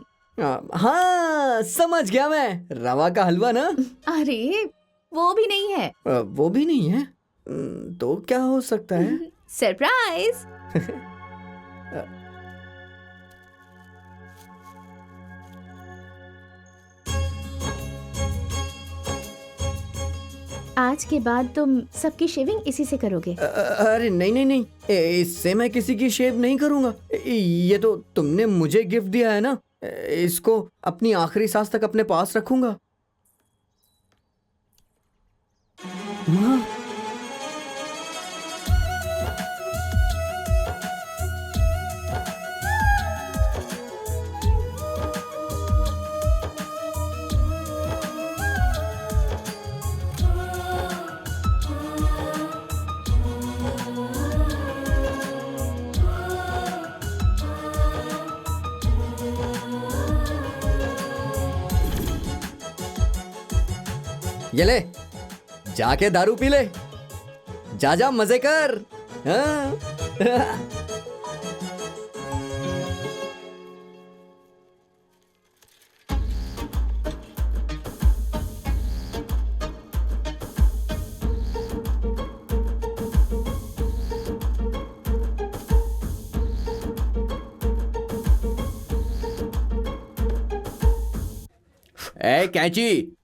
हाँ समझ गया मैं, रवा का हलवा ना? अरे वो भी नहीं है। वो भी नहीं है तो क्या हो सकता है? सरप्राइज। आज के बाद तुम सबकी शेविंग इसी से करोगे? अरे नहीं नहीं नहीं, इससे मैं किसी की शेव नहीं करूंगा। ये तो तुमने मुझे गिफ्ट दिया है ना, इसको अपनी आखिरी सांस तक अपने पास रखूंगा। हाँ। ये ले, जाके दारू पी ले, जा जा मजे कर। हाँ। ए कैंची,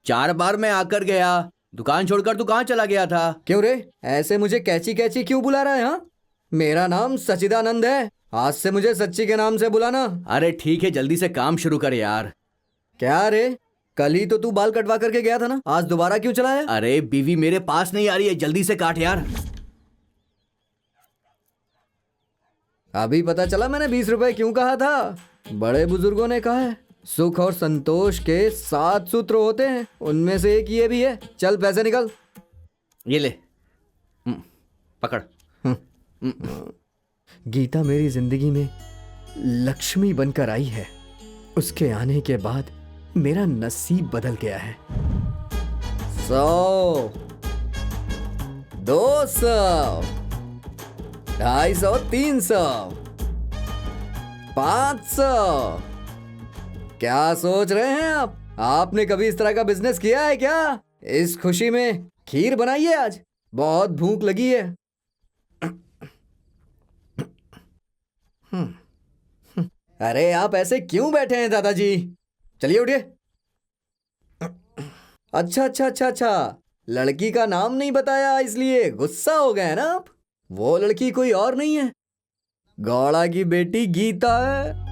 4 बार मैं आकर गया, दुकान छोड़कर तू कहाँ चला गया था? क्यों रे, ऐसे मुझे कैची कैची क्यों बुला रहा है? हाँ, मेरा नाम सच्चिदानंद है, आज से मुझे सच्ची के नाम से बुलाना। अरे ठीक है, जल्दी से काम शुरू कर यार। क्या रे, कल ही तो तू बाल कटवा करके गया था ना, आज दोबारा क्यों चला है? अरे बीवी मेरे पास नहीं आ रही है, जल्दी से काट यार। अभी पता चला मैंने 20 रुपए क्यों कहा था। बड़े बुजुर्गों ने कहा है सुख और संतोष के 7 सूत्र होते हैं, उनमें से एक ये भी है। चल पैसे निकल। ये ले, पकड़। गीता मेरी जिंदगी में लक्ष्मी बनकर आई है, उसके आने के बाद मेरा नसीब बदल गया है। 100, 200, 250, 300, 500। क्या सोच रहे हैं आप? आपने कभी इस तरह का बिजनेस किया है क्या? इस खुशी में खीर बनाइए, आज बहुत भूख लगी है। अरे आप ऐसे क्यों बैठे हैं दादाजी? चलिए उठिए। अच्छा अच्छा अच्छा अच्छा, लड़की का नाम नहीं बताया इसलिए गुस्सा हो गए ना आप? वो लड़की कोई और नहीं है, गौड़ा की बेटी गीता है।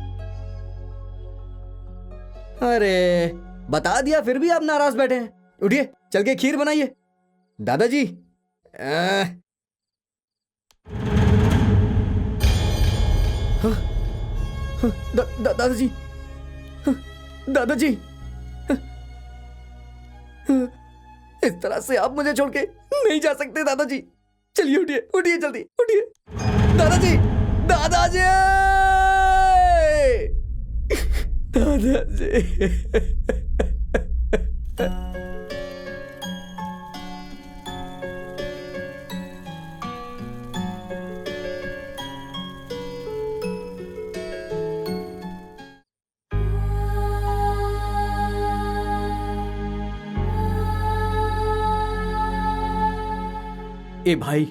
अरे बता दिया फिर भी आप नाराज बैठे हैं। उठिए, चल के खीर बनाइए। दादाजी दादाजी दादाजी, इस तरह से आप मुझे छोड़ के नहीं जा सकते दादाजी। चलिए उठिए उठिए, जल्दी उठिए। दादाजी दादाजी दादाजी। ए भाई,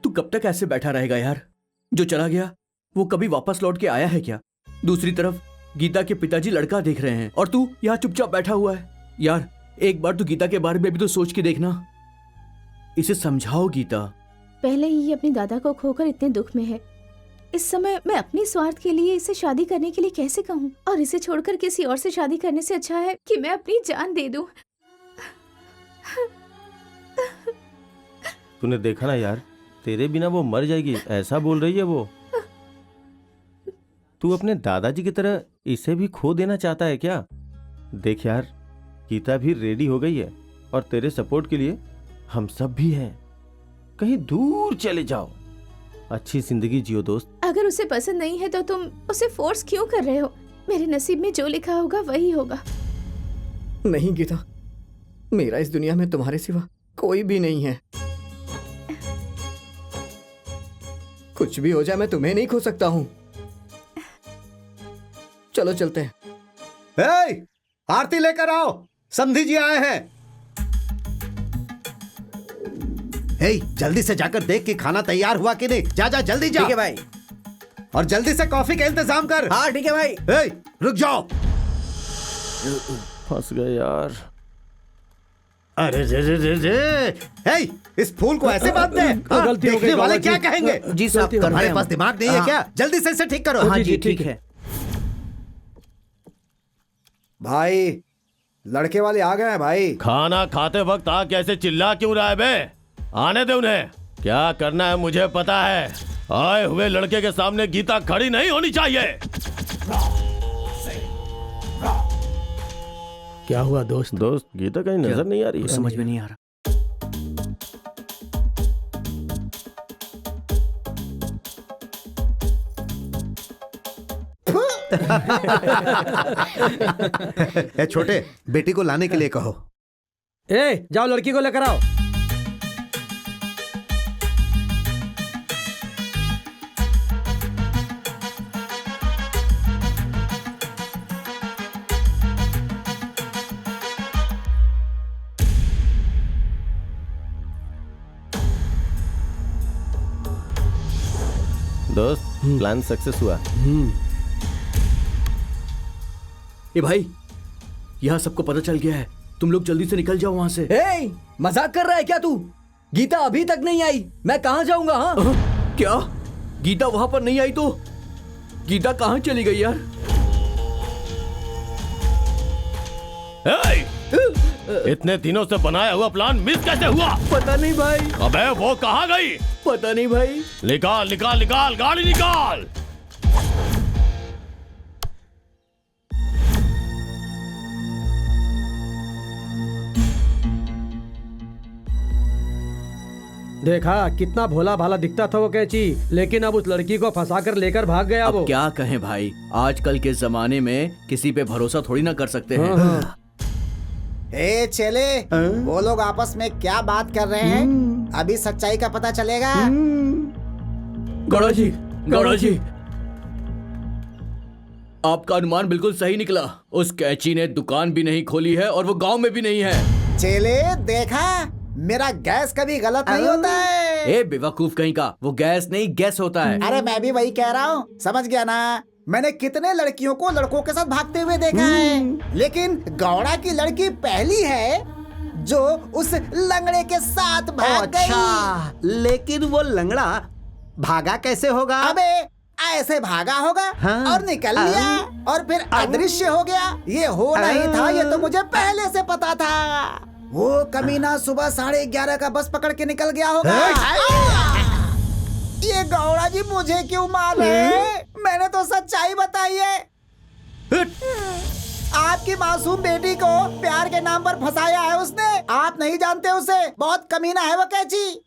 तू कब तक ऐसे बैठा रहेगा यार? जो चला गया वो कभी वापस लौट के आया है क्या? दूसरी तरफ गीता के पिताजी लड़का देख रहे हैं और तू यहाँ चुपचाप बैठा हुआ है। यार एक बार तू गीता के बारे में भी तो सोच के देखना। इसे समझाओ गीता। पहले ही ये अपने दादा को खोकर इतने दुख में है। इस समय मैं अपने स्वार्थ के लिए इसे शादी करने के लिए कैसे कहूँ? और इसे छोड़कर किसी और से शादी करने से अच्छा है कि मैं अपनी जान दे दूं। तूने देखा ना यार, तेरे बिना वो मर जाएगी, ऐसा बोल रही है वो। तू अपने दादाजी की तरह इसे भी खो देना चाहता है क्या? देख यार, गीता भी रेडी हो गई है और तेरे सपोर्ट के लिए हम सब भी हैं। कहीं दूर चले जाओ, अच्छी जिंदगी जियो दोस्त। अगर उसे पसंद नहीं है तो तुम उसे फोर्स क्यों कर रहे हो? मेरे नसीब में जो लिखा होगा वही होगा। नहीं गीता, मेरा इस दुनिया में तुम्हारे सिवा कोई भी नहीं है। कुछ भी हो जाए मैं तुम्हें नहीं खो सकता हूँ। चलो चलते हैं। हे, आरती लेकर आओ, समधी जी आए हैं। हे, जल्दी से जाकर देख कि खाना तैयार हुआ कि नहीं। जा जा जल्दी जा। ठीक है भाई। और जल्दी से कॉफी का इंतजाम कर। हाँ ठीक है भाई। हे, रुक जाओ। फंस गए यार। अरे रे रे रे रे, हे, इस फूल को ऐसे बांध दे। हाँ, गलती हो गई देखने वाले बाबा क्या जी। कहेंगे? जी साहब, कर रहे तुम्हारे हैं पास हम। दिमाग नहीं है हाँ। क्या? जल्दी से इसे ठीक करो। हाँ जी ठीक है। भाई लड़के वाले आ गए हैं भाई। खाना खाते वक्त आ कैसे चिल्ला क्यों रहा है बे? आने दे उन्हें, क्या करना है मुझे पता है। आए हुए लड़के के सामने गीता खड़ी नहीं होनी चाहिए। क्या हुआ दोस्त? दोस्त, गीता कहीं नजर नहीं आ रही है। समझ में नहीं आ रहा। ए, छोटे, बेटी को लाने के लिए कहो। ए, जाओ लड़की को लेकर आओ। दोस्त, प्लान सक्सेस हुआ। ए भाई, यहाँ सबको पता चल गया है। तुम लोग जल्दी से निकल जाओ वहाँ से। ए, मजाक कर रहा है क्या तू? गीता अभी तक नहीं आई, मैं कहाँ जाऊंगा? हाँ, क्या गीता वहां पर नहीं आई तो गीता कहाँ चली गई यार? इतने दिनों से बनाया हुआ प्लान मिस कैसे हुआ? पता नहीं भाई। अबे वो कहाँ गई? पता नहीं भाई। निकाल निकाल निकाल, गाड़ी निकाल। देखा कितना भोला भाला दिखता था वो कैची, लेकिन अब उस लड़की को फंसाकर लेकर भाग गया अब वो। क्या कहें भाई, आजकल के जमाने में किसी पे भरोसा थोड़ी ना कर सकते हैं। ए चले, वो लोग आपस में क्या बात कर रहे हैं? अभी सच्चाई का पता चलेगा। गौड़ा जी, गौड़ा जी, आपका अनुमान बिल्कुल सही निकला। उस कैची ने दुकान भी नहीं खोली है और वो गांव में भी नहीं है। चले देखा, मेरा गैस कभी गलत नहीं होता है। ए बेवकूफ कहीं का, वो गैस नहीं गैस होता है। अरे मैं भी वही कह रहा हूँ, समझ गया ना? मैंने कितने लड़कियों को लड़कों के साथ भागते हुए देखा है, लेकिन गौड़ा की लड़की पहली है जो उस लंगड़े के साथ भाग गई। अच्छा, लेकिन वो लंगड़ा भागा कैसे होगा? अबे ऐसे भागा होगा। हाँ। और निकल लिया और फिर अदृश्य हो गया। ये हो नहीं था, ये तो मुझे पहले से पता था। वो कमीना सुबह 11:30 का बस पकड़ के निकल गया होगा। ये गौड़ा जी मुझे क्यों मारे? मैंने तो सच्चाई बताई है। आपकी मासूम बेटी को प्यार के नाम पर फंसाया है उसने। आप नहीं जानते उसे, बहुत कमीना है वो कैची।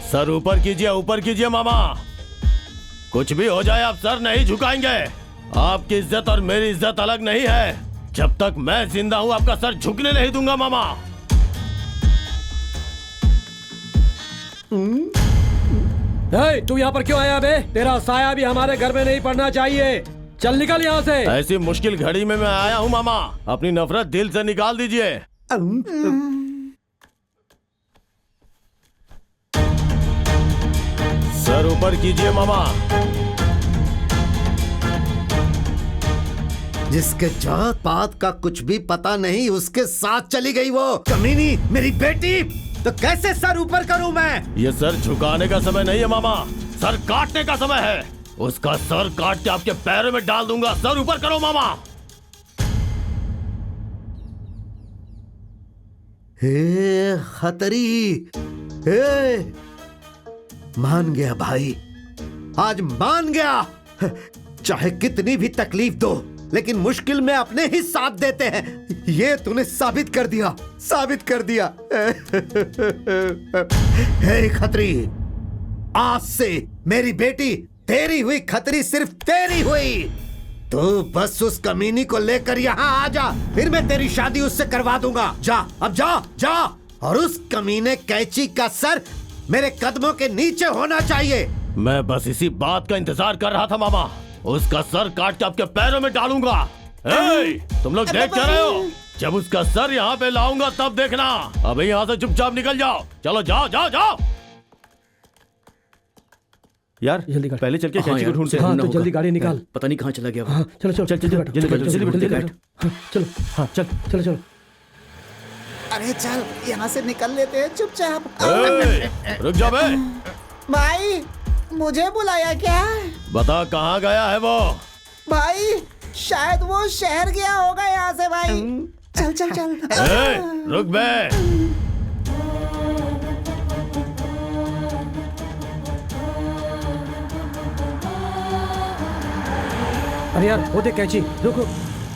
सर ऊपर कीजिए मामा। कुछ भी हो जाए आप सर नहीं झुकाएंगे। आपकी इज्जत और मेरी इज्जत अलग नहीं है। जब तक मैं जिंदा हूं आपका सर झुकने नहीं दूंगा मामा। तू यहाँ पर क्यों आया बे? तेरा साया भी हमारे घर में नहीं पड़ना चाहिए। चल निकल यहाँ से। ऐसी मुश्किल घड़ी में मैं आया हूँ मामा, अपनी नफरत दिल से निकाल दीजिए। सर ऊपर कीजिए मामा। जिसके जात पात का कुछ भी पता नहीं उसके साथ चली गई वो कमीनी मेरी बेटी, तो कैसे सर ऊपर करूं मैं? ये सर झुकाने का समय नहीं है मामा, सर काटने का समय है। उसका सर काट के आपके पैरों में डाल दूंगा। सर ऊपर करो मामा। हे खतरी, हे मान गया भाई, आज मान गया। चाहे कितनी भी तकलीफ दो, लेकिन मुश्किल में अपने ही साथ देते हैं। ये तूने साबित कर दिया, साबित कर दिया। हे खतरी, आज से मेरी बेटी तेरी हुई, खतरी सिर्फ तेरी हुई। तू बस उस कमीनी को लेकर यहाँ आ जा, फिर मैं तेरी शादी उससे करवा दूंगा। जा, अब जा, जा। और उस कमीने कैची का सर मेरे कदमों के नीचे होना चाहिए। मैं बस इसी बात का इंतजार कर रहा था मामा। उसका सर काट के आपके पैरों में डालूंगा। तुम लोग देख क्या रहे हो? जब उसका सर यहाँ पे लाऊंगा तब देखना। अभी यहाँ से चुपचाप निकल जाओ। चलो जाओ जाओ जाओ। यार जल्दी कर। पहले चल के कैंची को ढूंढते हैं। हाँ तो जल्दी गाड़ी निकाल। पता नहीं कहाँ चला गया वो। हाँ चलो चलो चल जल्दी बैठ, जल्दी बैठ, जल्दी बैठ, जल्दी बैठ। हाँ, चलो हाँ चल। चलो चलो। अरे चल यहाँ से निकल लेते हैं चुपचाप। रुक जा बे। भाई मुझे बुलाया क्या? बता कहाँ गया है वो? भाई शायद वो शहर गया होगा यहाँ से भाई। चल चल चल। रुक बे। अरे यार वो देख कैची, रुको।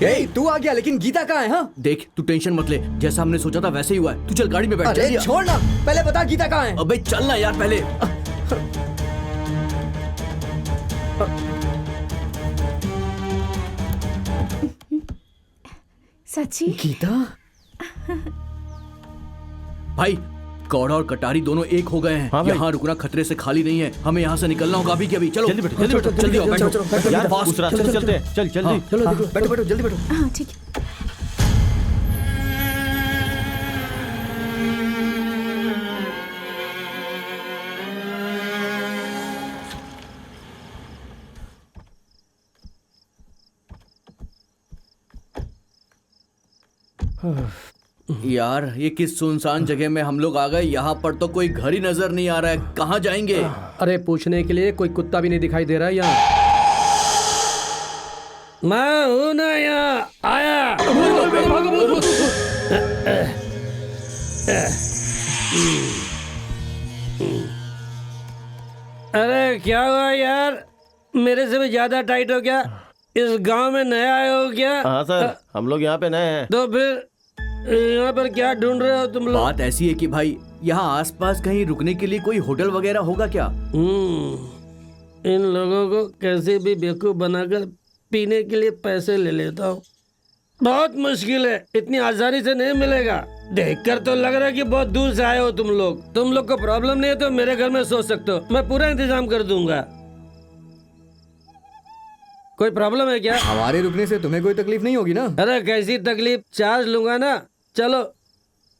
ए, तू आ गया लेकिन गीता कहाँ है? हाँ देख तू टेंशन मत ले, जैसा हमने सोचा था वैसे ही हुआ है। तू चल गाड़ी में बैठ। अरे छोड़ ना, पहले बता गीता कहाँ है? अबे चल ना यार पहले। सच्ची? गीता? भाई कौड़ा और कटारी दोनों एक हो गए हैं। हाँ भाई। यहाँ रुकना खतरे से खाली नहीं है। हमें यहाँ से निकलना होगा अभी के अभी। चलो जल्दी बैठो, जल्दी बैठो, जल्दी आओ, बैठो। चलो, बैठो, यार बैठो, उस रास्ते से चलते हैं। चल जल्दी। चलो देखो। बैठो बैठो जल्दी बैठो। हाँ ठीक है। यार ये किस सुनसान जगह में हम लोग आ गए। यहाँ पर तो कोई घर ही नजर नहीं आ रहा है। कहाँ जाएंगे? अरे पूछने के लिए कोई कुत्ता भी नहीं दिखाई दे रहा है यहाँ। मैं हूं ना यहाँ आया। अरे क्या हुआ यार, मेरे से भी ज्यादा टाइट हो गया? इस गांव में नया आए हो क्या? हाँ सर, हम लोग यहाँ पे नए हैं। तो फिर यहाँ पर क्या ढूंढ रहे हो तुम लोग? बात ऐसी है कि भाई यहाँ आसपास कहीं रुकने के लिए कोई होटल वगैरह होगा क्या? इन लोगों को कैसे भी बेवकूफ बनाकर पीने के लिए पैसे ले लेता हूँ। बहुत मुश्किल है, इतनी आसानी से नहीं मिलेगा। देखकर तो लग रहा है कि बहुत दूर से आए हो तुम लोग। तुम लोग को प्रॉब्लम नहीं है तो मेरे घर में सो सकते हो, मैं पूरा इंतजाम कर दूंगा। कोई प्रॉब्लम है क्या? हमारे रुकने से तुम्हें कोई तकलीफ नहीं होगी ना? अरे कैसी तकलीफ, चार्ज लूंगा ना। चलो,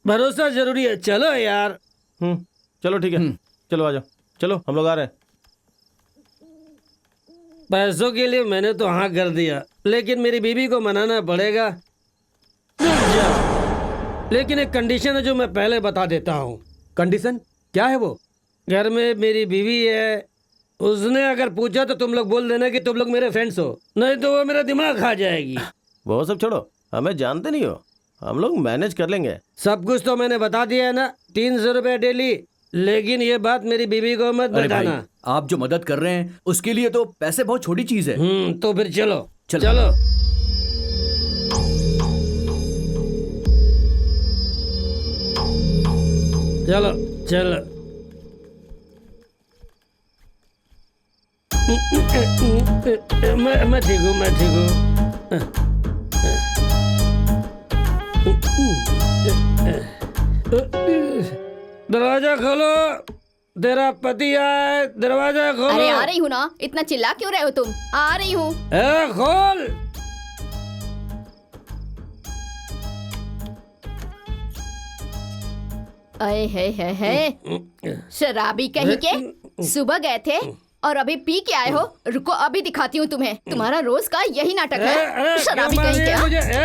भरोसा जरूरी है। चलो यार। चलो ठीक है, चलो आ जाओ। चलो हम लोग आ रहे हैं। पैसों के लिए मैंने तो हाँ कर दिया, लेकिन मेरी बीवी को मनाना पड़ेगा। लेकिन एक कंडीशन है जो मैं पहले बता देता हूँ। कंडीशन क्या है वो? घर में मेरी बीवी है, उसने अगर पूछा तो तुम लोग बोल देना कि तुम लोग मेरे फ्रेंड्स हो, नहीं तो वो मेरा दिमाग खा जाएगी। वो सब छोड़ो, हमें जानते नहीं हो, हम लोग मैनेज कर लेंगे। सब कुछ तो मैंने बता दिया है ना, 300 रुपये डेली। लेकिन ये बात मेरी बीवी को मत अरे भाई, बताना। आप जो मदद कर रहे हैं उसके लिए तो पैसे बहुत छोटी चीज है। तो फिर चलो चलो। चलो। चलो चलो। मैं ठीक हूँ, मैं ठीक हूँ। दरवाजा खोलो, तेरा पति आए, दरवाजा खोलो। अरे आ रही हूँ ना, इतना चिल्ला क्यों रहे हो तुम? आ रही हूँ। खोल। अरे है शराबी कहीं के, सुबह गए थे और अभी पी के आए हो। रुको अभी दिखाती हूँ तुम्हें, तुम्हारा रोज का यही नाटक है। शराबी कहीं के,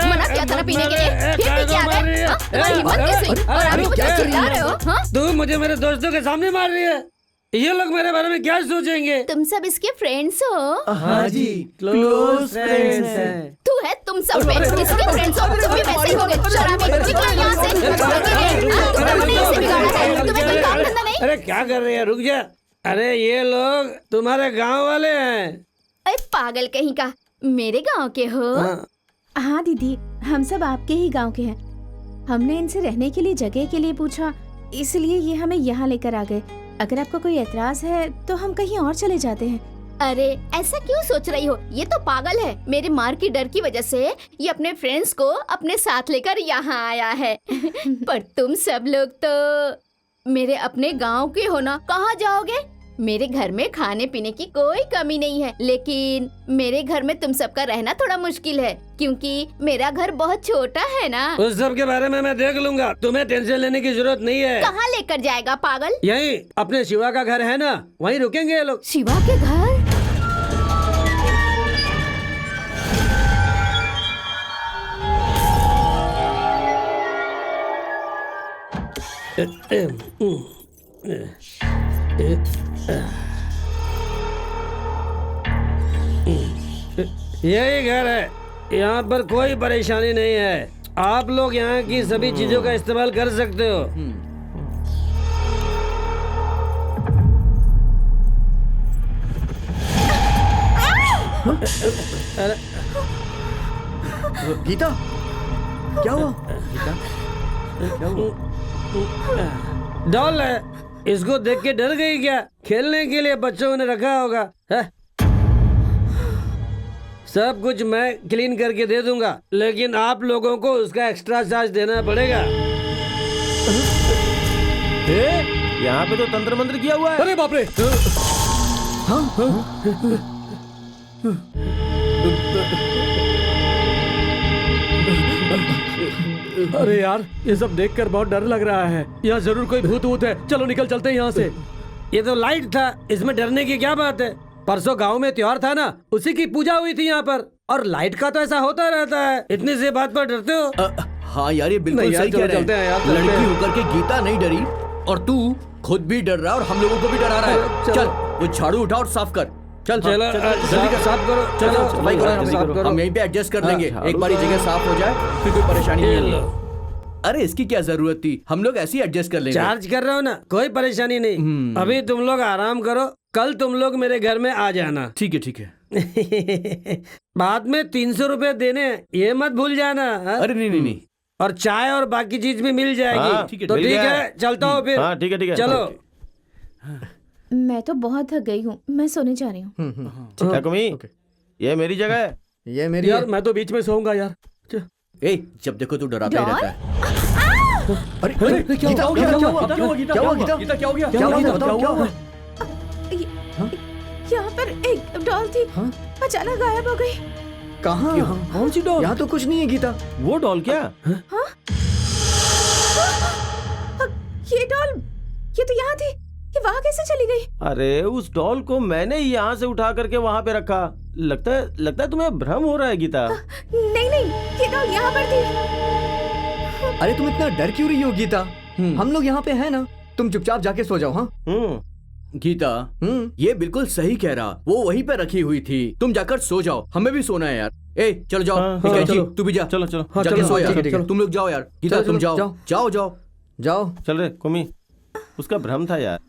मना किया था ना पीने के लिए, फिर पी के आ गए। हाँ? तुम्हारी हिम्मत कैसे हुई? और अभी मुझे चिल्ला रहे हो? हाँ? तू मुझे मेरे दोस्तों के सामने मार रही है। ये लोग मेरे बारे में क्या सोचेंगे? तुम सब इसके फ्रेंड्स हो? हाँ जी, क्लोज फ्रेंड्स हैं। तू है तुम सब में इसके फ्रेंड्स हो, तुम भी वैसे ही होगे। शराबी निकलो यहाँ से। तुमने इसे बिगाड़ा है, तुम्हें कोई काम धंधा नहीं? अरे क्या कर रही है, रुक जा। अरे ये लोग तुम्हारे गांव वाले हैं। अरे पागल कहीं का, मेरे गांव के हो? हाँ दीदी, हम सब आपके ही गांव के हैं। हमने इनसे रहने के लिए जगह के लिए पूछा, इसलिए ये हमें यहाँ लेकर आ गए। अगर आपको कोई एतराज है तो हम कहीं और चले जाते हैं। अरे ऐसा क्यों सोच रही हो? ये तो पागल है। मेरे मार की डर की वजह से ये अपने फ्रेंड्स को अपने साथ लेकर यहाँ आया है। पर तुम सब लोग तो मेरे अपने गांव के हो ना, कहाँ जाओगे? मेरे घर में खाने पीने की कोई कमी नहीं है, लेकिन मेरे घर में तुम सबका रहना थोड़ा मुश्किल है, क्योंकि मेरा घर बहुत छोटा है ना। उस सब के बारे में मैं देख लूंगा, तुम्हें टेंशन लेने की जरूरत नहीं है। कहाँ लेकर जाएगा पागल? यही अपने शिवा का घर है ना, वहीं रुकेंगे ये लोग। शिवा के घर? यही घर है, यहाँ पर कोई परेशानी नहीं है। आप लोग यहाँ की सभी चीजों का इस्तेमाल कर सकते हो। गीता, क्या हुआ? गीता, क्या हुआ? डॉल है, इसको देख के डर गई क्या? खेलने के लिए बच्चों ने रखा होगा है? सब कुछ मैं क्लीन करके दे दूंगा, लेकिन आप लोगों को उसका एक्स्ट्रा चार्ज देना पड़ेगा। यहाँ पे तो तंत्र मंत्र किया हुआ है। अरे बाप रे! अरे यार, ये सब देखकर बहुत डर लग रहा है। यहाँ जरूर कोई भूत वूत है। चलो निकल चलते हैं यहाँ से। ये तो लाइट था, इसमें डरने की क्या बात है? परसों गांव में त्योहार था ना, उसी की पूजा हुई थी यहाँ पर, और लाइट का तो ऐसा होता रहता है। इतनी सी बात पर डरते हो? हाँ यार, ये बिल्कुल सही कह रहे हैं। लड़की होकर के गीता नहीं डरी, और तू खुद भी डर रहा है और हम लोगों को भी डरा रहा है। चल वो झाड़ू उठा और साफ कर। चल चलो जल्दी कर, साफ करो। चलो सफाई करो, हम यहीं पे एडजस्ट कर लेंगे। एक बार जगह साफ हो जाए फिर कोई परेशानी नहीं है। अरे इसकी क्या जरूरत थी, हम लोग ऐसे ही एडजस्ट कर लेंगे। चार्ज कर रहा हूँ ना, कोई परेशानी नहीं। अभी तुम लोग आराम करो, कल तुम लोग मेरे घर में आ जाना। ठीक है ठीक है। बाद में 300 रुपए देने, ये मत भूल जाना। अरे नहीं। और चाय और बाकी चीज भी मिल जाएगी। ठीक है, तो ठीक है, चलता हूँ फिर। हाँ ठीक है चलो। मैं तो बहुत थक गई हूँ, मैं सोने जा रही हूँ। क्या कुमी, ये मेरी जगह है। ये मेरी यार मैं तो बीच में सोऊंगा यार। ए, जब देखो तू डराता ही रहता है। अरे क्या हुआ? क्या हुआ? क्या हुआ? क्या हुआ? गीता क्या हो गया? क्या हुआ? बताओ क्या हुआ? यहाँ पर एक डॉल थी, अचानक गायब हो गई। कहाँ? कौन सी डॉल? यहाँ तो कुछ नहीं है गीता। वो डॉल क्या? ये डॉल, ये तो यहाँ थी, ये वहाँ कैसे चली गई? अरे उस डॉल को मैंने ही यहाँ से उठा करके वहाँ पे रखा। लगता है तुम्हें भ्रम हो रहा है गीता। नहीं, ये डॉल यहाँ पर थी। अरे तुम इतना डर क्यों रही हो गीता? हम लोग यहाँ पे हैं ना, तुम चुपचाप जाके सो जाओ। हाँ गीता, ये बिल्कुल सही कह रहा, वो वहीं पे रखी हुई थी। तुम जाकर सो जाओ, हमें भी सोना है यार। ए चलो जाओ, चलो। तू भी जा। चलो जाके सो यार। ठीक है। तुम लोग जाओ यार। गीता तुम जाओ। जाओ। चल रे कुमी, उसका भ्रम था यार।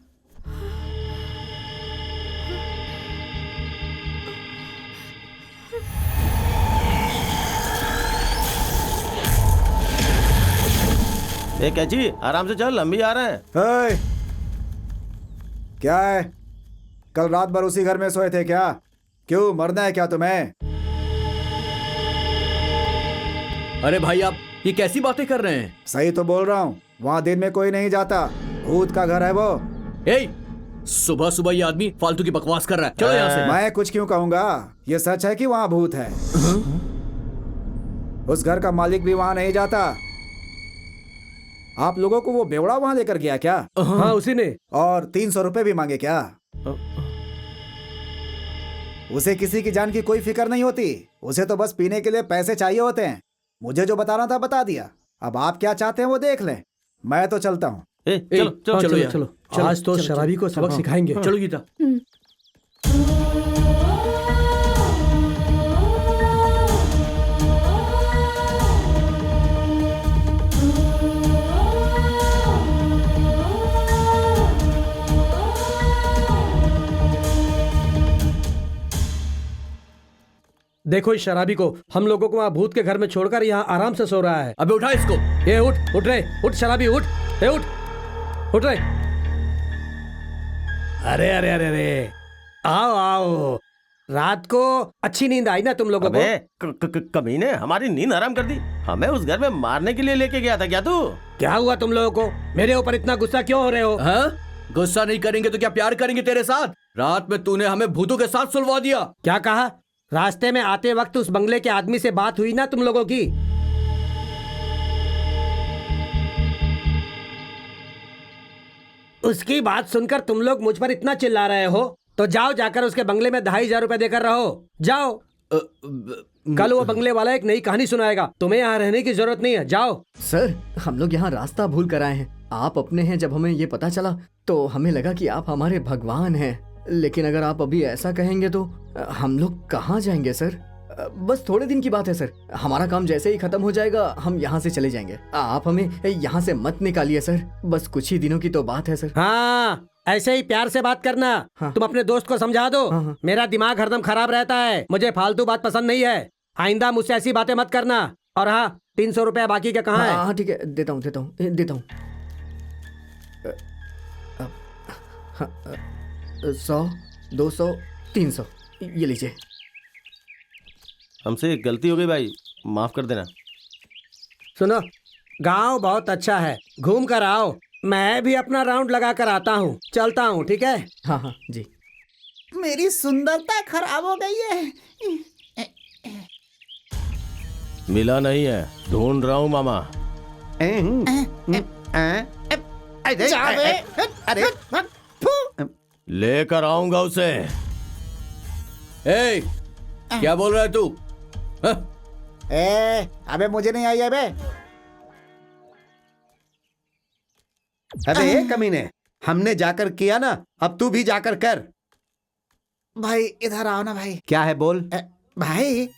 ए कैची, आराम से चल, हम भी आ रहे हैं। क्या है, कल रात भर उसी घर में सोए थे क्या? क्यों, मरना है क्या तुम्हें? अरे भाई आप ये कैसी बातें कर रहे हैं? सही तो बोल रहा हूँ, वहाँ दिन में कोई नहीं जाता, भूत का घर है वो। ए सुबह सुबह ये आदमी फालतू की बकवास कर रहा है। चलो यहाँ से। मैं कुछ क्यों कहूंगा, ये सच है कि वहाँ भूत है। उस घर का मालिक भी वहाँ नहीं जाता। आप लोगों को वो बेवड़ा वहाँ लेकर गया क्या? हाँ उसी ने। और 300 रुपए भी मांगे क्या? उसे किसी की जान की कोई फिक्र नहीं होती, उसे तो बस पीने के लिए पैसे चाहिए होते हैं। मुझे जो बताना था बता दिया, अब आप क्या चाहते हैं वो देख लें। मैं तो चलता हूँ। चलो चलो चलो यार। चलो, आज तो शराबी को सबक सिखाएंगे। चलो गीता। देखो इस शराबी को, हम लोगों को वहाँ भूत के घर में छोड़कर यहाँ आराम से सो रहा है। अबे उठा इसको। ये उठ रे, उठ शराबी उठ, ये उठ रे। अरे अरे अरे अरे, आओ आओ। रात को अच्छी नींद आई ना तुम लोगों को? अबे कमीने, हमारी नींद हराम कर दी। हमें उस घर में मारने के लिए लेके गया था क्या तू? क्या हुआ तुम लोगों को? मेरे ऊपर इतना गुस्सा क्यों हो रहे हो? हाँ? गुस्सा नहीं करेंगे तो क्या प्यार करेंगे तेरे साथ? रात में तूने हमें भूतों के साथ सुलवा दिया। क्या कहा? रास्ते में आते वक्त उस बंगले के आदमी से बात हुई ना तुम लोगों की? उसकी बात सुनकर तुम लोग मुझ पर इतना चिल्ला रहे हो, तो जाओ जाकर उसके बंगले में 2500 रुपए देकर रहो। जाओ। कल वो बंगले वाला एक नई कहानी सुनाएगा। तुम्हें यहाँ रहने की जरूरत नहीं है, जाओ। सर, हम लोग यहाँ रास्ता भूल कर आए हैं। आप अपने हैं। जब हमें ये पता चला तो हमें लगा कि आप हमारे भगवान हैं। लेकिन अगर आप अभी ऐसा कहेंगे तो हम लोग कहाँ जाएंगे सर? बस थोड़े दिन की बात है सर। हमारा काम जैसे ही खत्म हो जाएगा हम यहाँ से चले जाएंगे। आप हमें यहाँ से मत निकालिए सर। बस कुछ ही दिनों की तो बात है सर। हाँ, ऐसे ही प्यार से बात करना। हाँ। तुम अपने दोस्त को समझा दो। हाँ। मेरा दिमाग हरदम खराब रहता है, मुझे फालतू बात पसंद नहीं है। आइंदा मुझसे ऐसी बातें मत करना। और हाँ, 300 रुपया बाकी का कहाँ है? हाँ ठीक है, देता हूँ 100, 200, 300 ये लीजिए। हमसे एक गलती हो गई भाई, माफ कर देना। सुनो, गांव बहुत अच्छा है, घूम कर आओ। मैं भी अपना राउंड लगा कर आता हूँ, चलता हूँ, ठीक है? हाँ हाँ जी। मेरी सुंदरता खराब हो गई है। मिला नहीं है, ढूंढ रहा हूँ मामा। अरे लेकर आऊंगा उसे। ए, क्या बोल रहा है तू? हाँ? अबे मुझे नहीं आई है बे। अबे कमीने, हमने जाकर किया ना, अब तू भी जाकर कर। भाई इधर आओ ना भाई। क्या है बोल? भाई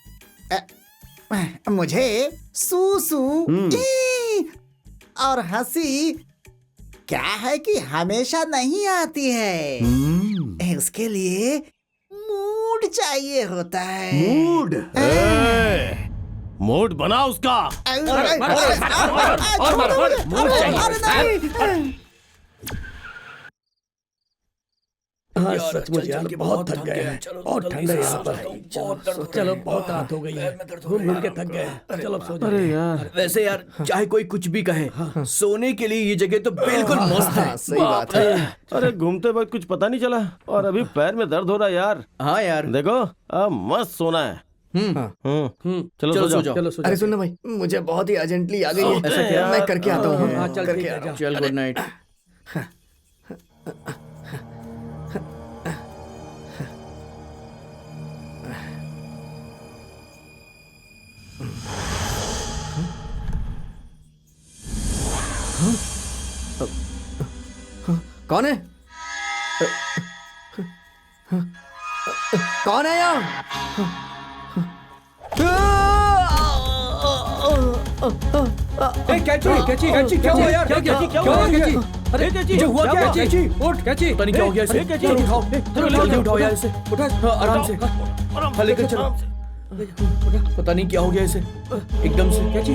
मुझे सूसू और हंसी क्या है कि हमेशा नहीं आती है। उसके लिए मूड चाहिए होता है। मूड? मूड बना उसका। हाँ सचमुच यार, बहुत थक गए हैं और ठंड है यहाँ पर। चलो बहुत रात हो गई है, घूम घूम के थक गए। चलो सो जाओ। अरे यार, वैसे यार चाहे कोई कुछ भी कहे, सोने के लिए ये जगह तो बिल्कुल मस्त है। सही बात है। अरे घूमते वक्त कुछ पता नहीं चला और अभी पैर में दर्द हो रहा है यार। हाँ यार, देखो अब मस्त सोना है। चलो सो जाओ। चलो सो अरे जाओ। सुनना भाई, मुझे बहुत ही अर्जेंटली आ गई है। ऐसा क्या? मैं करके आता हूँ। हाँ, चल ठीक है, जा। चल गुड नाइट। कौन है? कौन है यहाँ? कैची क्या हुआ यार? क्या हुआ कैची? अरे कैची हुआ क्या? कैची उठ, कैची। पता नहीं क्या हो गया इसे। चलो उठाओ, जल्दी उठाओ यार इसे। उठा। आराम से। हाँ, लेकर चलो। पता नहीं क्या हो गया इसे, एकदम से। कैची,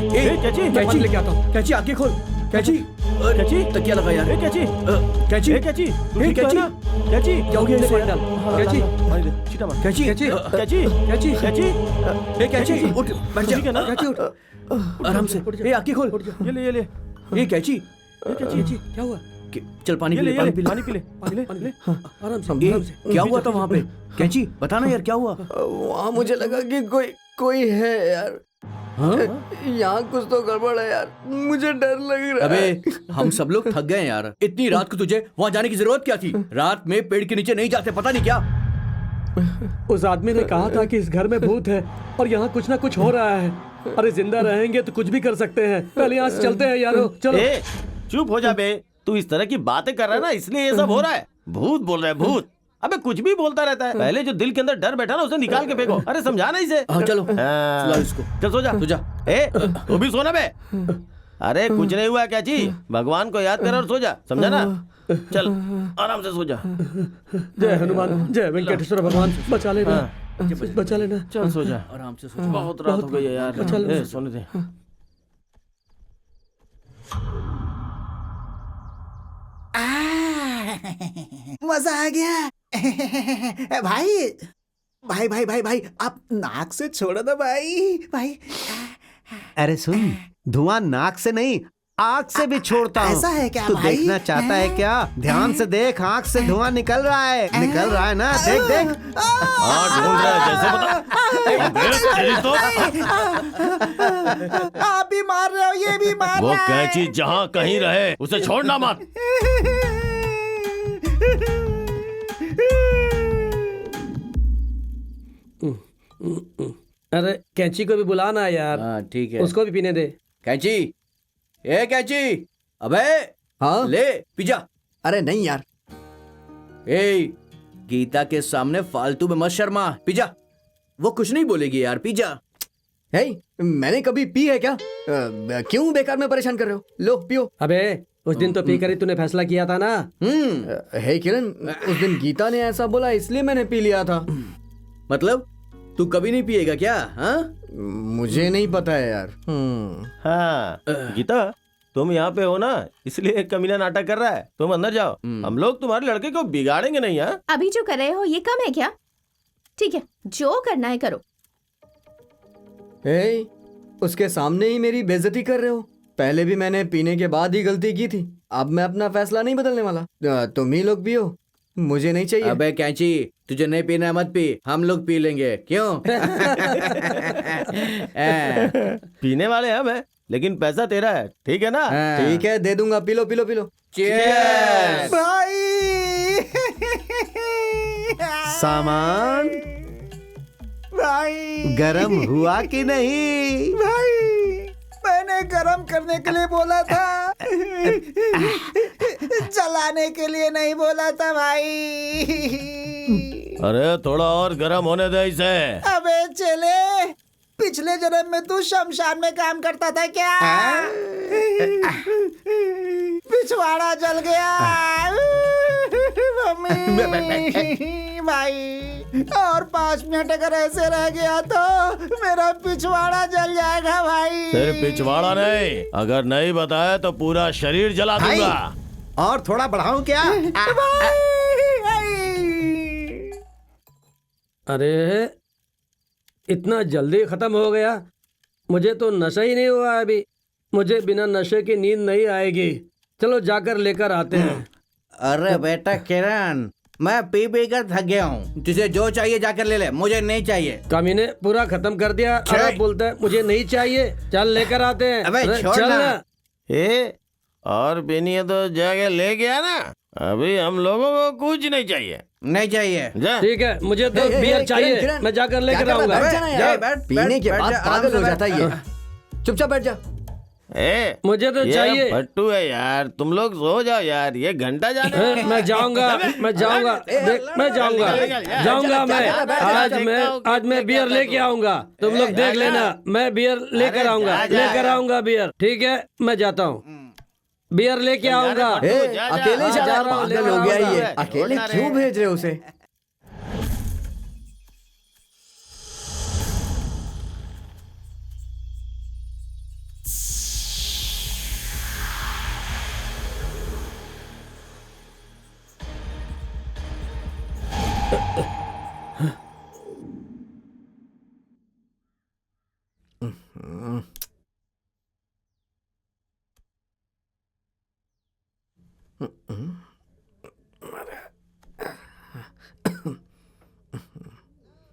कैची लेके आता हूँ। कैची आंखें खोल। कैची तकिया लगा यार। कैची कैची कैची कैची क्या हो गया इसे? कैची, कैची कैची, कैची कैची, कैची उठ, बैठ जा। कैची उठ। आराम से। आंखें खोल। ये ले ये कैची कैची क्या हुआ? चल पानी ये पी ले, ले, ये ले, पानी पी ले। पानी पी ले, पानी ले, पानी ले। आराम से, ए, आराम से। क्या हुआ था वहाँ पे? कैंची बता ना यार क्या हुआ? वहाँ मुझे लगा कि कोई है यार। यहाँ कुछ तो गड़बड़ है यार, मुझे डर लग रहा है। अबे हम सब लोग थक गए यार। इतनी रात को तुझे वहाँ जाने की जरूरत क्या थी? रात में पेड़ के नीचे नहीं जाते, पता नहीं क्या? उस आदमी ने कहा था कि इस घर में भूत है और यहाँ कुछ ना कुछ हो रहा है। अरे जिंदा रहेंगे तो कुछ भी कर सकते हैं। पहले यहाँ से चलते हैं यारो, चलो। ए, चुप हो जा बे। तू इस तरह की बातें कर रहा है ना, इसलिए ये सब हो रहा है। भूत बोल रहा है, भूत। अबे कुछ भी बोलता रहता है। पहले जो दिल के अंदर डर बैठा ना, उसे निकाल के फेंको। अरे समझाना इसे। हाँ चलो, हाँ। सुला इसको। चल सो जा, तू जा। ए, तू भी सोना बे। अरे कुछ नहीं हुआ क्या जी, भगवान को याद कर और सो जा, समझा ना? चल आराम से सो जा। जय हनुमान, जय वेंकटेश्वर भगवान, बचा लेना, बचा लेना। चल सो जा, आराम से सो जा। बहुत रात हो गई है यार। चल। ए, सोने दे। मजा आ गया। भाई भाई भाई भाई भाई आप नाक से छोड़ो ना भाई भाई। अरे सुन, धुआं नाक से नहीं, आँख से भी छोड़ता हूँ। ऐसा है क्या तू भाई? देखना चाहता है क्या? ध्यान से देख, आँख से धुआं निकल रहा है, निकल रहा है ना? देख देख। हाँ ढूंढ रहा है, जैसे बता। अबे, तेरी तो आप भी मार रहे हो, ये भी मार वो रहा है। कैंची जहाँ कहीं रहे, उसे छोड़ना मत। अरे कैंची को भी बुलाना यार। हाँ ठीक है। उसको भी पीने दे। कैंची, ए कैंची, अबे हाँ ले पी जा। अरे नहीं यार। ए गीता के सामने फालतू में मत शर्मा, पी जा। वो कुछ नहीं बोलेगी यार, पी जा। हे, मैंने कभी पी है क्या? क्यों बेकार में परेशान कर रहे हो? लो पियो। अबे उस दिन तो पी कर ही तूने फैसला किया था ना। हे किरण, उस दिन गीता ने ऐसा बोला इसलिए मैंने पी लिया था। मतलब तू कभी नहीं पिएगा क्या? हाँ मुझे नहीं पता है यार। हाँ गीता, तुम यहाँ पे हो ना, इसलिए कमीना नाटक कर रहा है। तुम अंदर जाओ, हम लोग तुम्हारे लड़के को बिगाड़ेंगे नहीं। हाँ अभी जो कर रहे हो ये कम है क्या? ठीक है, जो करना है करो। हे, उसके सामने ही मेरी बेइज्जती कर रहे हो। पहले भी मैंने पीने के बाद ही गलती की थी। अब मैं अपना फैसला नहीं बदलने वाला। तुम ही लोग पियो, मुझे नहीं चाहिए। अबे कैंची, तुझे नहीं पीना है मत पी, हम लोग पी लेंगे। क्यों? पीने वाले हम हैं, लेकिन पैसा तेरा है, ठीक है ना? ठीक है, दे दूंगा। P low P low P low. Cheers! भाई सामान भाई गरम हुआ कि नहीं? भाई मैंने गरम करने के लिए बोला था, जलाने के लिए नहीं बोला था भाई। अरे थोड़ा और गर्म होने दे इसे। अबे चले, पिछले जन्म में तू शमशान में काम करता था क्या? पिछवाड़ा जल गया मम्मी भाई, और 5 मिनट अगर ऐसे रह गया तो मेरा पिछवाड़ा जल जाएगा भाई। सिर्फ पिछवाड़ा नहीं, अगर नहीं बताया तो पूरा शरीर जला दूंगा। और थोड़ा बढ़ाऊं क्या? अरे इतना जल्दी खत्म हो गया? मुझे तो नशा ही नहीं हुआ अभी। मुझे बिना नशे की नींद नहीं आएगी। चलो जाकर लेकर आते हैं। अरे बेटा किरण, मैं पी पी कर थक गया हूँ। तुझे जो चाहिए जाकर ले ले, मुझे नहीं चाहिए। कामी ने पूरा खत्म कर दिया। अब बोलता है मुझे नहीं चाहिए। चल लेकर आते हैं। अबे छोड़ चल ना। ए, और पीनी है तो जाके ले गया ना। अभी हम लोगों को कुछ नहीं चाहिए। नहीं चाहिए। जा। ठीक है, मुझे तो बियर चाहिए। किरण, मैं जाकर लेकर क्या कर रहा है? आऊंगा। बैठ जाना यार। बैठ, पीने बैठ, के बैठ बाद जा, आराम पागल से हो बैठ। जाता है ये। चुपचाप बैठ जा। ए, मुझे तो ये चाहिए। भट्टू है यार, तुम लोग सो जाओ यार, ये घंटा जाने। मैं जाऊंगा, मैं जाऊंगा, मैं जाऊंगा मैं। आज मैं बियर लेके आऊंगा। तुम लोग देख लेना, मैं बियर लेकर आऊंगा बियर। ठीक है, मैं जाता हूँ, बियर लेके आऊंगा। अकेले जा रहा हूँ। पागल हो गया ये। अकेले क्यों भेज रहे हो उसे?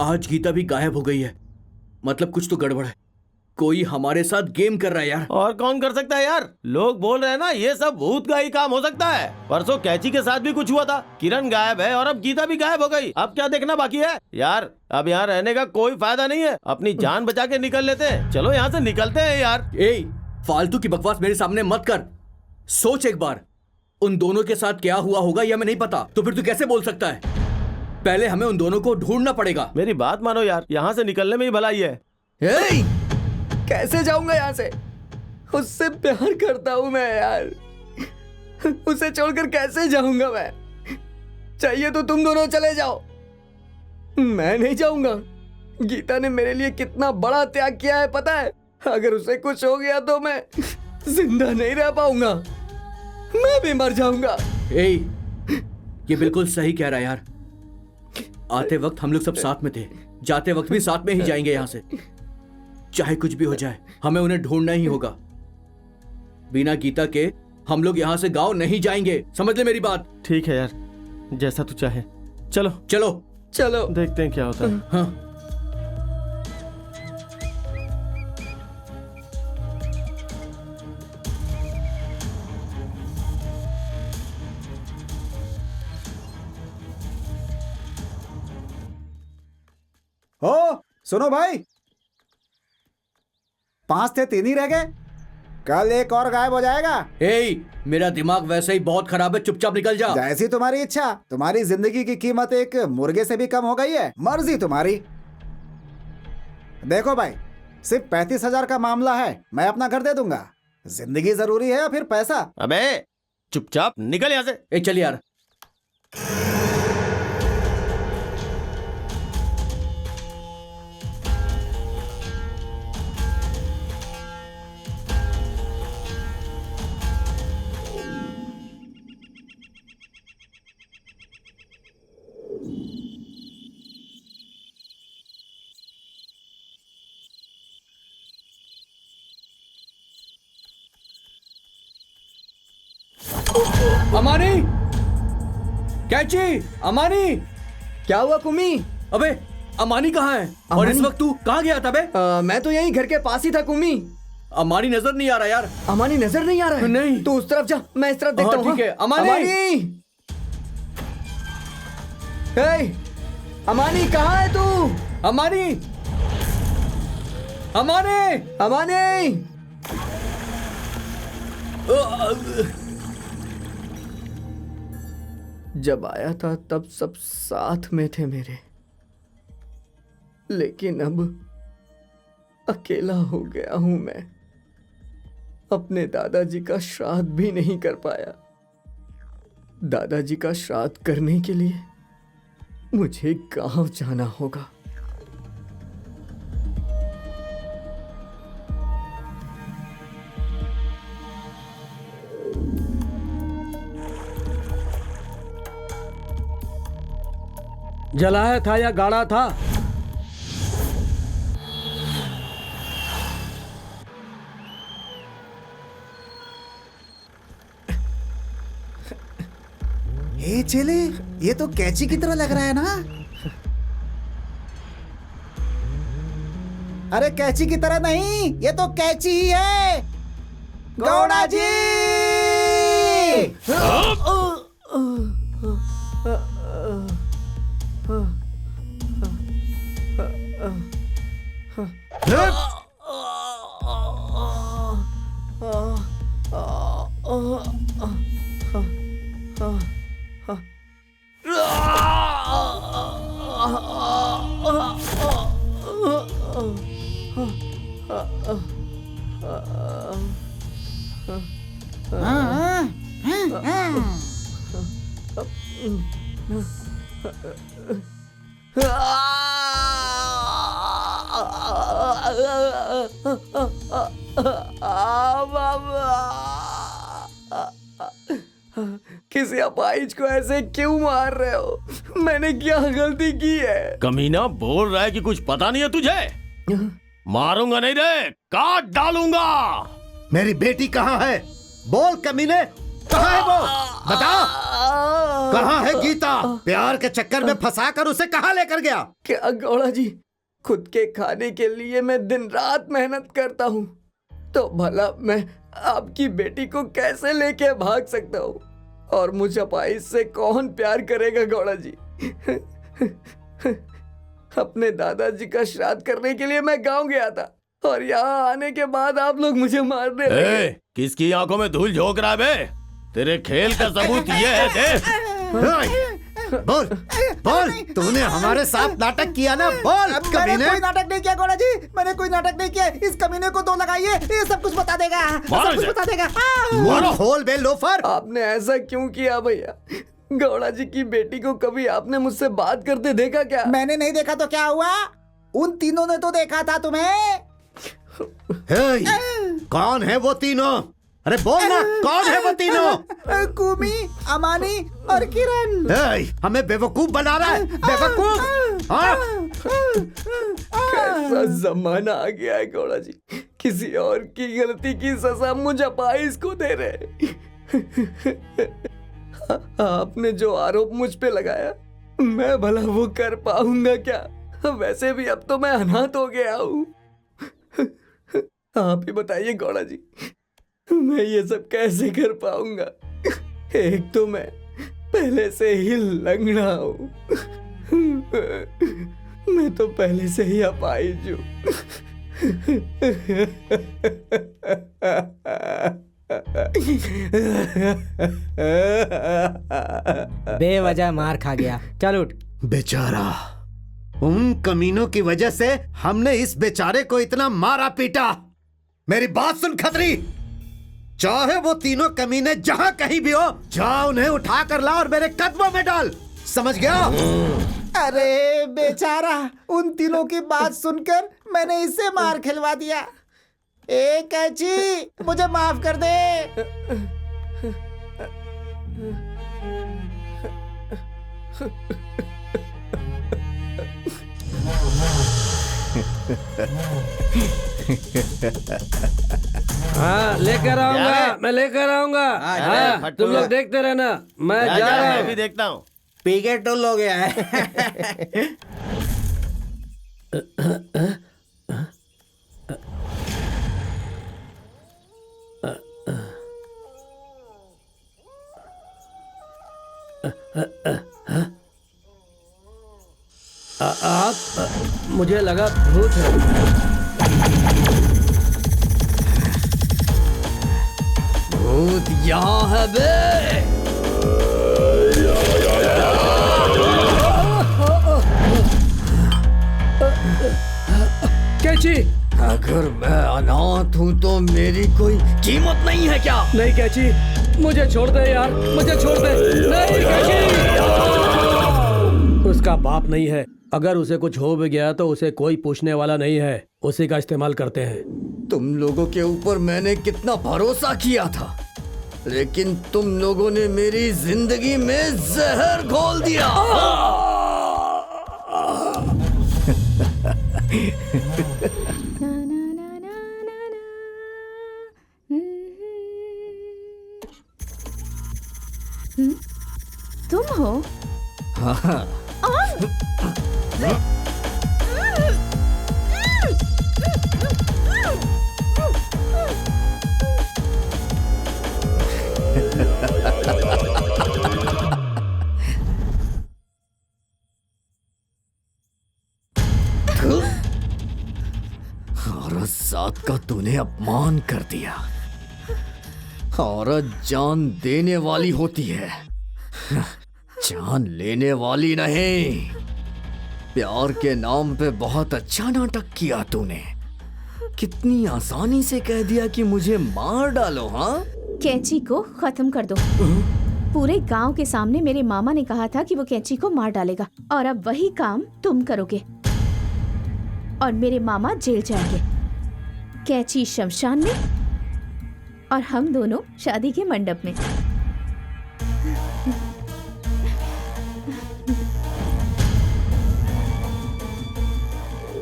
आज गीता भी गायब हो गई है। मतलब कुछ तो गड़बड़ है। कोई हमारे साथ गेम कर रहा है यार। और कौन कर सकता है यार? लोग बोल रहे हैं ना ये सब भूत का ही काम हो सकता है। परसों कैची के साथ भी कुछ हुआ था। किरण गायब है और अब गीता भी गायब हो गई। अब क्या देखना बाकी है यार? अब यहाँ रहने का कोई फायदा नहीं है। अपनी जान बचा के निकल लेते हैं। चलो यहाँ से निकलते हैं यार। ए, फालतू की बकवास मेरे सामने मत कर। सोच एक बार, उन दोनों के साथ क्या हुआ होगा यह हमें नहीं पता, तो फिर तू कैसे बोल सकता है? पहले हमें उन दोनों को ढूंढना पड़ेगा। मेरी बात मानो यार, यहाँ से निकलने में ही भलाई है। कैसे जाऊंगा यहाँ से? उससे प्यार करता हूँ मैं यार। उसे छोड़कर कैसे जाऊंगा मैं? चाहिए तो तुम दोनों चले जाओ, मैं नहीं जाऊंगा। गीता ने मेरे लिए कितना बड़ा त्याग किया है पता है? अगर उसे कुछ हो गया तो मैं जिंदा नहीं रह पाऊंगा, मैं भी मर जाऊंगा। ये बिल्कुल सही कह रहा है यार। आते वक्त हम लोग सब साथ में थे, जाते वक्त भी साथ में ही जाएंगे यहाँ से। चाहे कुछ भी हो जाए, हमें उन्हें ढूंढना ही होगा। बिना गीता के हम लोग यहाँ से गांव नहीं जाएंगे, समझ ले मेरी बात। ठीक है यार, जैसा तू चाहे। चलो चलो चलो, देखते हैं क्या होता है। हाँ। ओ सुनो भाई, 5 थे 3 ही रह गए। कल एक और गायब हो जाएगा। मेरा दिमाग वैसे ही बहुत खराब है, चुपचाप निकल जा। जैसी तुम्हारी इच्छा। तुम्हारी जिंदगी की कीमत एक मुर्गे से भी कम हो गई है। मर्जी तुम्हारी। देखो भाई, सिर्फ 35,000 का मामला है, मैं अपना घर दे दूंगा। जिंदगी जरूरी है या फिर पैसा? अबे चुपचाप निकल यहाँ से। चल यार। अमानी, कैची, अमानी। क्या हुआ कुमी? अबे अमानी कहाँ है? और इस वक्त तू कहाँ गया था बे? मैं तो यहीं घर के पास ही था कुमी। अमानी नजर नहीं आ रहा यार। अमानी नजर नहीं आ रहा है? नहीं। तू उस तरफ जा, मैं इस तरफ देखता हूँ। ठीक है। अमानी, अमानी कहाँ है तू? अमानी, अमानी, अमानी। जब आया था तब सब साथ में थे मेरे, लेकिन अब अकेला हो गया हूं मैं। अपने दादाजी का श्राद्ध भी नहीं कर पाया। दादाजी का श्राद्ध करने के लिए मुझे गांव जाना होगा। जलाया था या गाड़ा था? हे चेले, ये तो कैची की तरह लग रहा है ना? अरे कैची की तरह नहीं, ये तो कैची ही है। गौड़ा जी! किसी अपाहिज को ऐसे क्यों मार रहे हो? मैंने क्या गलती की है? कमीना बोल रहा है कि कुछ पता नहीं है तुझे। मारूंगा नहीं रे, काट डालूंगा। मेरी बेटी कहाँ है? बोल कमीने। कहाँ है वो? बताओ, कहाँ है गीता? प्यार के चक्कर में फंसाकर उसे कहाँ लेकर गया? क्या गौड़ा जी, खुद के खाने के लिए मैं दिन रात मेहनत करता हूँ, तो भला मैं आपकी बेटी को कैसे लेके भाग सकता हूँ? और मुझे अपाई से कौन प्यार करेगा गौड़ा जी? अपने दादाजी का श्राद्ध करने के लिए मैं गांव गया था, और यहाँ आने के बाद आप लोग मुझे मारने लगे। किसकी आंखों में धूल झोंक रहा है बे? तेरे खेल का सबूत ये है, देख। बोल बोल, तूने हमारे साथ नाटक किया ना? बोल। मैंने कमीने, कोई नाटक नहीं किया गौड़ा जी, मैंने कोई नाटक नहीं किया। इस कमीने को 2 लगाइए, ये सब कुछ बता देगा, सब कुछ बता देगा। मुंह खोल बे लोफर। आपने ऐसा क्यों किया भैया? गौड़ा जी की बेटी को कभी आपने मुझसे बात करते देखा क्या? मैंने नहीं देखा तो क्या हुआ? उन तीनों ने तो देखा था तुम्हें। कौन है वो तीनों? अरे बोल ना, कौन है वो तीनों? कुमी, अमानी और किरण। हमें बेवकूफ बना रहा है, बेवकूफ। हाँ? कैसा जमाना आ गया है गौड़ा जी, किसी और की गलती की सजा मुझे अपाइस को दे रहे। आपने जो आरोप मुझ पे लगाया, मैं भला वो कर पाऊंगा क्या? वैसे भी अब तो मैं अनाथ हो गया हूँ। आप ही बताइए गौड़ा जी, मैं ये सब कैसे कर पाऊंगा? एक तो मैं पहले से ही लंगड़ा हूँ, मैं तो पहले से ही अपाहिज हूँ। बेवजह मार खा गया, चल उठ। बेचारा, उन कमीनों की वजह से हमने इस बेचारे को इतना मारा पीटा। मेरी बात सुन खतरी, चाहे वो तीनों कमीने जहां कहीं भी हो, जा उन्हें उठा कर ला और मेरे कदमों में डाल, समझ गया? अरे बेचारा, उन तीनों की बात सुनकर मैंने इसे मार खिलवा दिया। ए कैची, मुझे माफ कर दे। हाँ लेकर आऊंगा, मैं लेकर आऊंगा। हाँ, तुम लोग देखते रहना, मैं जा रहा मैं हूँ। भी देखता हूँ। पी के टुल हो गया है। आप, मुझे लगा भूत है। भूत यहाँ है बे। कैची, अगर मैं अनाथ हूँ तो मेरी कोई कीमत नहीं है क्या? नहीं कैची, मुझे छोड़ दे यार, मुझे छोड़ दे। नहीं कैची, उसका बाप नहीं है, अगर उसे कुछ हो भी गया तो उसे कोई पूछने वाला नहीं है, उसी का इस्तेमाल करते हैं। तुम लोगों के ऊपर मैंने कितना भरोसा किया था, लेकिन तुम लोगों ने मेरी जिंदगी में जहर घोल दिया। तुम हो? हाँ। औरत जात का तूने अपमान कर दिया। औरत जान देने वाली होती है, जान लेने वाली नहीं। प्यार के नाम पे बहुत अच्छा नाटक किया तूने। कितनी आसानी से कह दिया कि मुझे मार डालो। हाँ, कैची को खत्म कर दो। पूरे गांव के सामने मेरे मामा ने कहा था कि वो कैची को मार डालेगा, और अब वही काम तुम करोगे और मेरे मामा जेल जाएंगे। कैची शमशान में और हम दोनों शादी के मंडप में।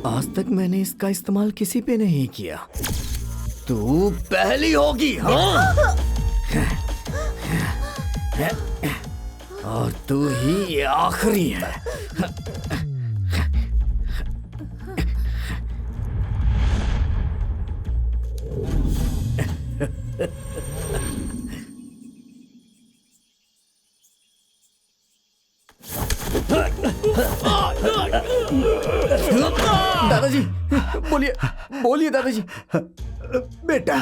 आज तक मैंने इसका इस्तेमाल किसी पे नहीं किया, तू पहली होगी। हाँ? और तू ही आखिरी है। दादाजी बोलिए बोलिए दादाजी। बेटा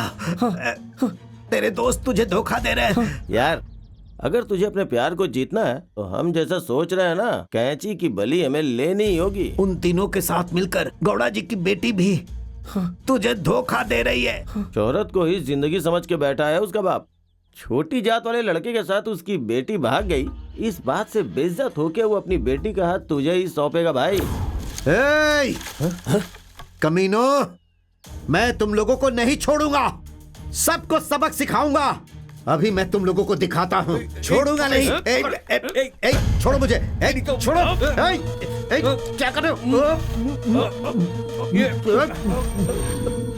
तेरे दोस्त तुझे धोखा दे रहे हैं। यार अगर तुझे अपने प्यार को जीतना है तो हम जैसा सोच रहे हैं ना, कैंची की बलि हमें लेनी ही होगी। उन तीनों के साथ मिलकर गौड़ा जी की बेटी भी तुझे धोखा दे रही है। शोहरत को ही जिंदगी समझ के बैठा है उसका बाप। छोटी जात वाले लड़के के साथ उसकी बेटी भाग गई, इस बात से बेइज्जत होके वो अपनी बेटी का हाथ तुझे ही सौंपेगा भाई। कमीनो, मैं तुम लोगों को नहीं छोड़ूंगा, सबको सबक सिखाऊंगा। अभी मैं तुम लोगों को दिखाता हूँ, छोड़ूंगा नहीं। छोड़ो मुझे, छोड़ो। क्या कर रहे हो?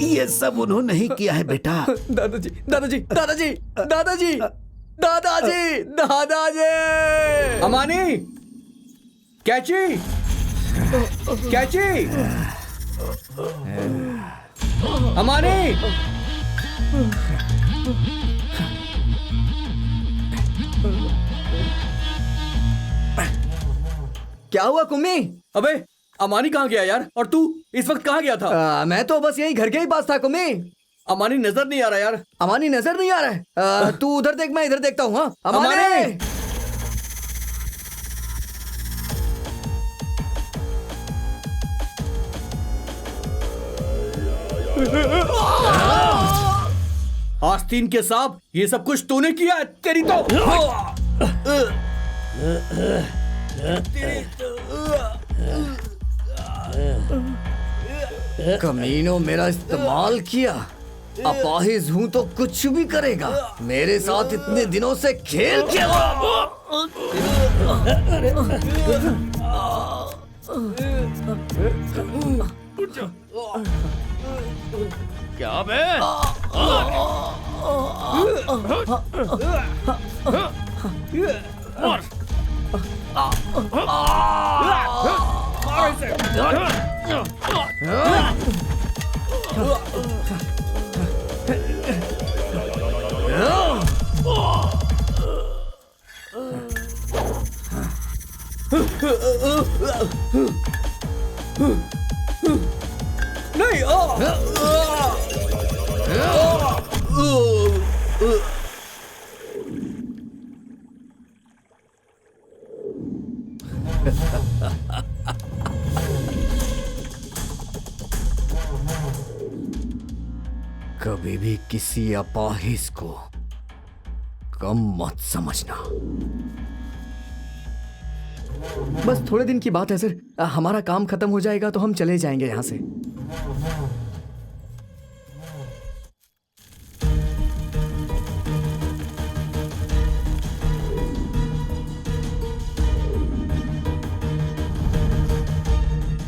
ये सब उन्होंने नहीं किया है बेटा। दादाजी दादाजी दादाजी दादाजी दादाजी दादाजी। अमानी, कैची, कैची, अमानी। क्या हुआ कुम्मी? अबे अमानी कहाँ गया यार? और तू इस वक्त कहाँ गया था? मैं तो बस यही घर के ही पास था कुम्मी। अमानी नजर नहीं आ रहा यार। अमानी नजर नहीं आ रहा है। तू उधर देख, मैं इधर देखता हूँ। हाँ अमानी। आस्तीन के सांप, ये सब कुछ तूने किया है। तेरी तो कमीनों मेरा इस्तेमाल किया। अपाहिज हूँ तो कुछ भी करेगा। मेरे साथ इतने दिनों से खेल क्या? क्या बे? नहीं। कभी भी किसी अपाहिज को कम मत समझना। बस थोड़े दिन की बात है सर, हमारा काम खत्म हो जाएगा तो हम चले जाएंगे यहां से।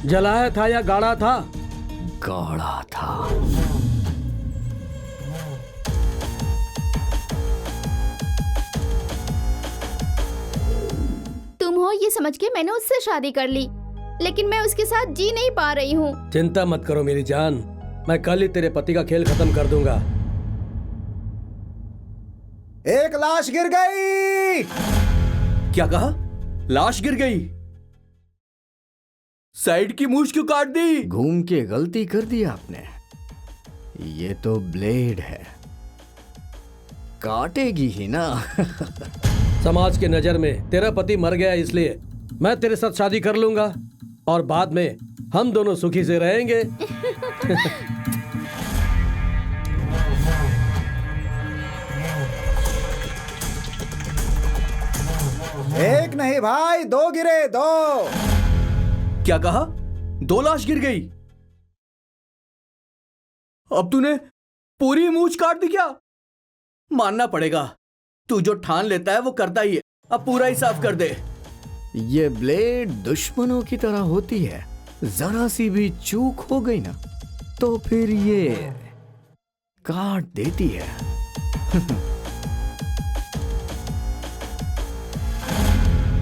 जलाया था या गाड़ा था? गाड़ा था। तुम हो ये समझ के मैंने उससे शादी कर ली, लेकिन मैं उसके साथ जी नहीं पा रही हूँ। चिंता मत करो मेरी जान, मैं कल ही तेरे पति का खेल खत्म कर दूंगा। एक लाश गिर गई। क्या कहा? लाश गिर गई? साइड की मूछ क्यों काट दी? घूम के गलती कर दी आपने। ये तो ब्लेड है, काटेगी ही ना। समाज के नजर में तेरा पति मर गया, इसलिए मैं तेरे साथ शादी कर लूंगा और बाद में हम दोनों सुखी से रहेंगे। एक नहीं भाई, दो गिरे, दो। क्या कहा? 2 लाश गिर गई? अब तूने पूरी मूछ काट दी क्या? मानना पड़ेगा, तू जो ठान लेता है वो करता ही है। अब पूरा ही साफ कर दे। ये ब्लेड दुश्मनों की तरह होती है, जरा सी भी चूक हो गई ना तो फिर ये काट देती है।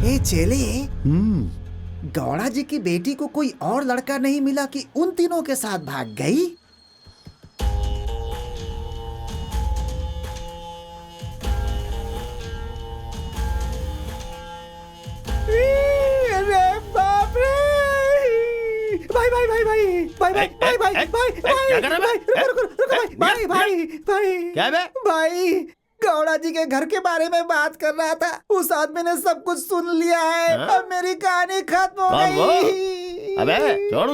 ए चेले, गौड़ा जी की बेटी को कोई और लड़का नहीं मिला कि उन तीनों के साथ भाग गई? अरे बाप रे! भाई भाई भाई भाई भाई भाई भाई भाई भाई क्या कर रहा है? भाई भाई भाई क्या बे? भाई, गौड़ा जी के घर के बारे में बात कर रहा था। उस आदमी ने सब कुछ सुन लिया है। अब मेरी कहानी खत्म हो कौन वो? गई। अबे छोड़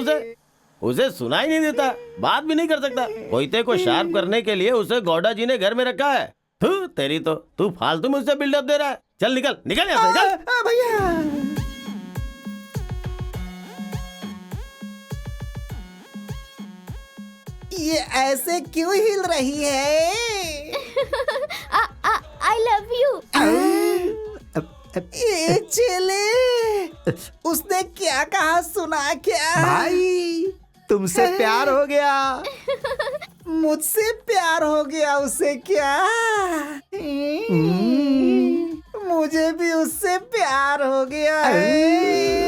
उसे सुनाई नहीं देता, बात भी नहीं कर सकता। कोयते को शार्प करने के लिए उसे गौड़ा जी ने घर में रखा है। तेरी तो तू फालतू में उसे बिल्डअप दे रहा है। चल निकल निकल यहाँ से, निकल। भैया ये ऐसे क्यों हिल रही है? I love you. ये चेले, उसने क्या कहा सुना क्या? भाई तुमसे प्यार हो गया। मुझसे प्यार हो गया उसे क्या? मुझे भी उससे प्यार हो गया है।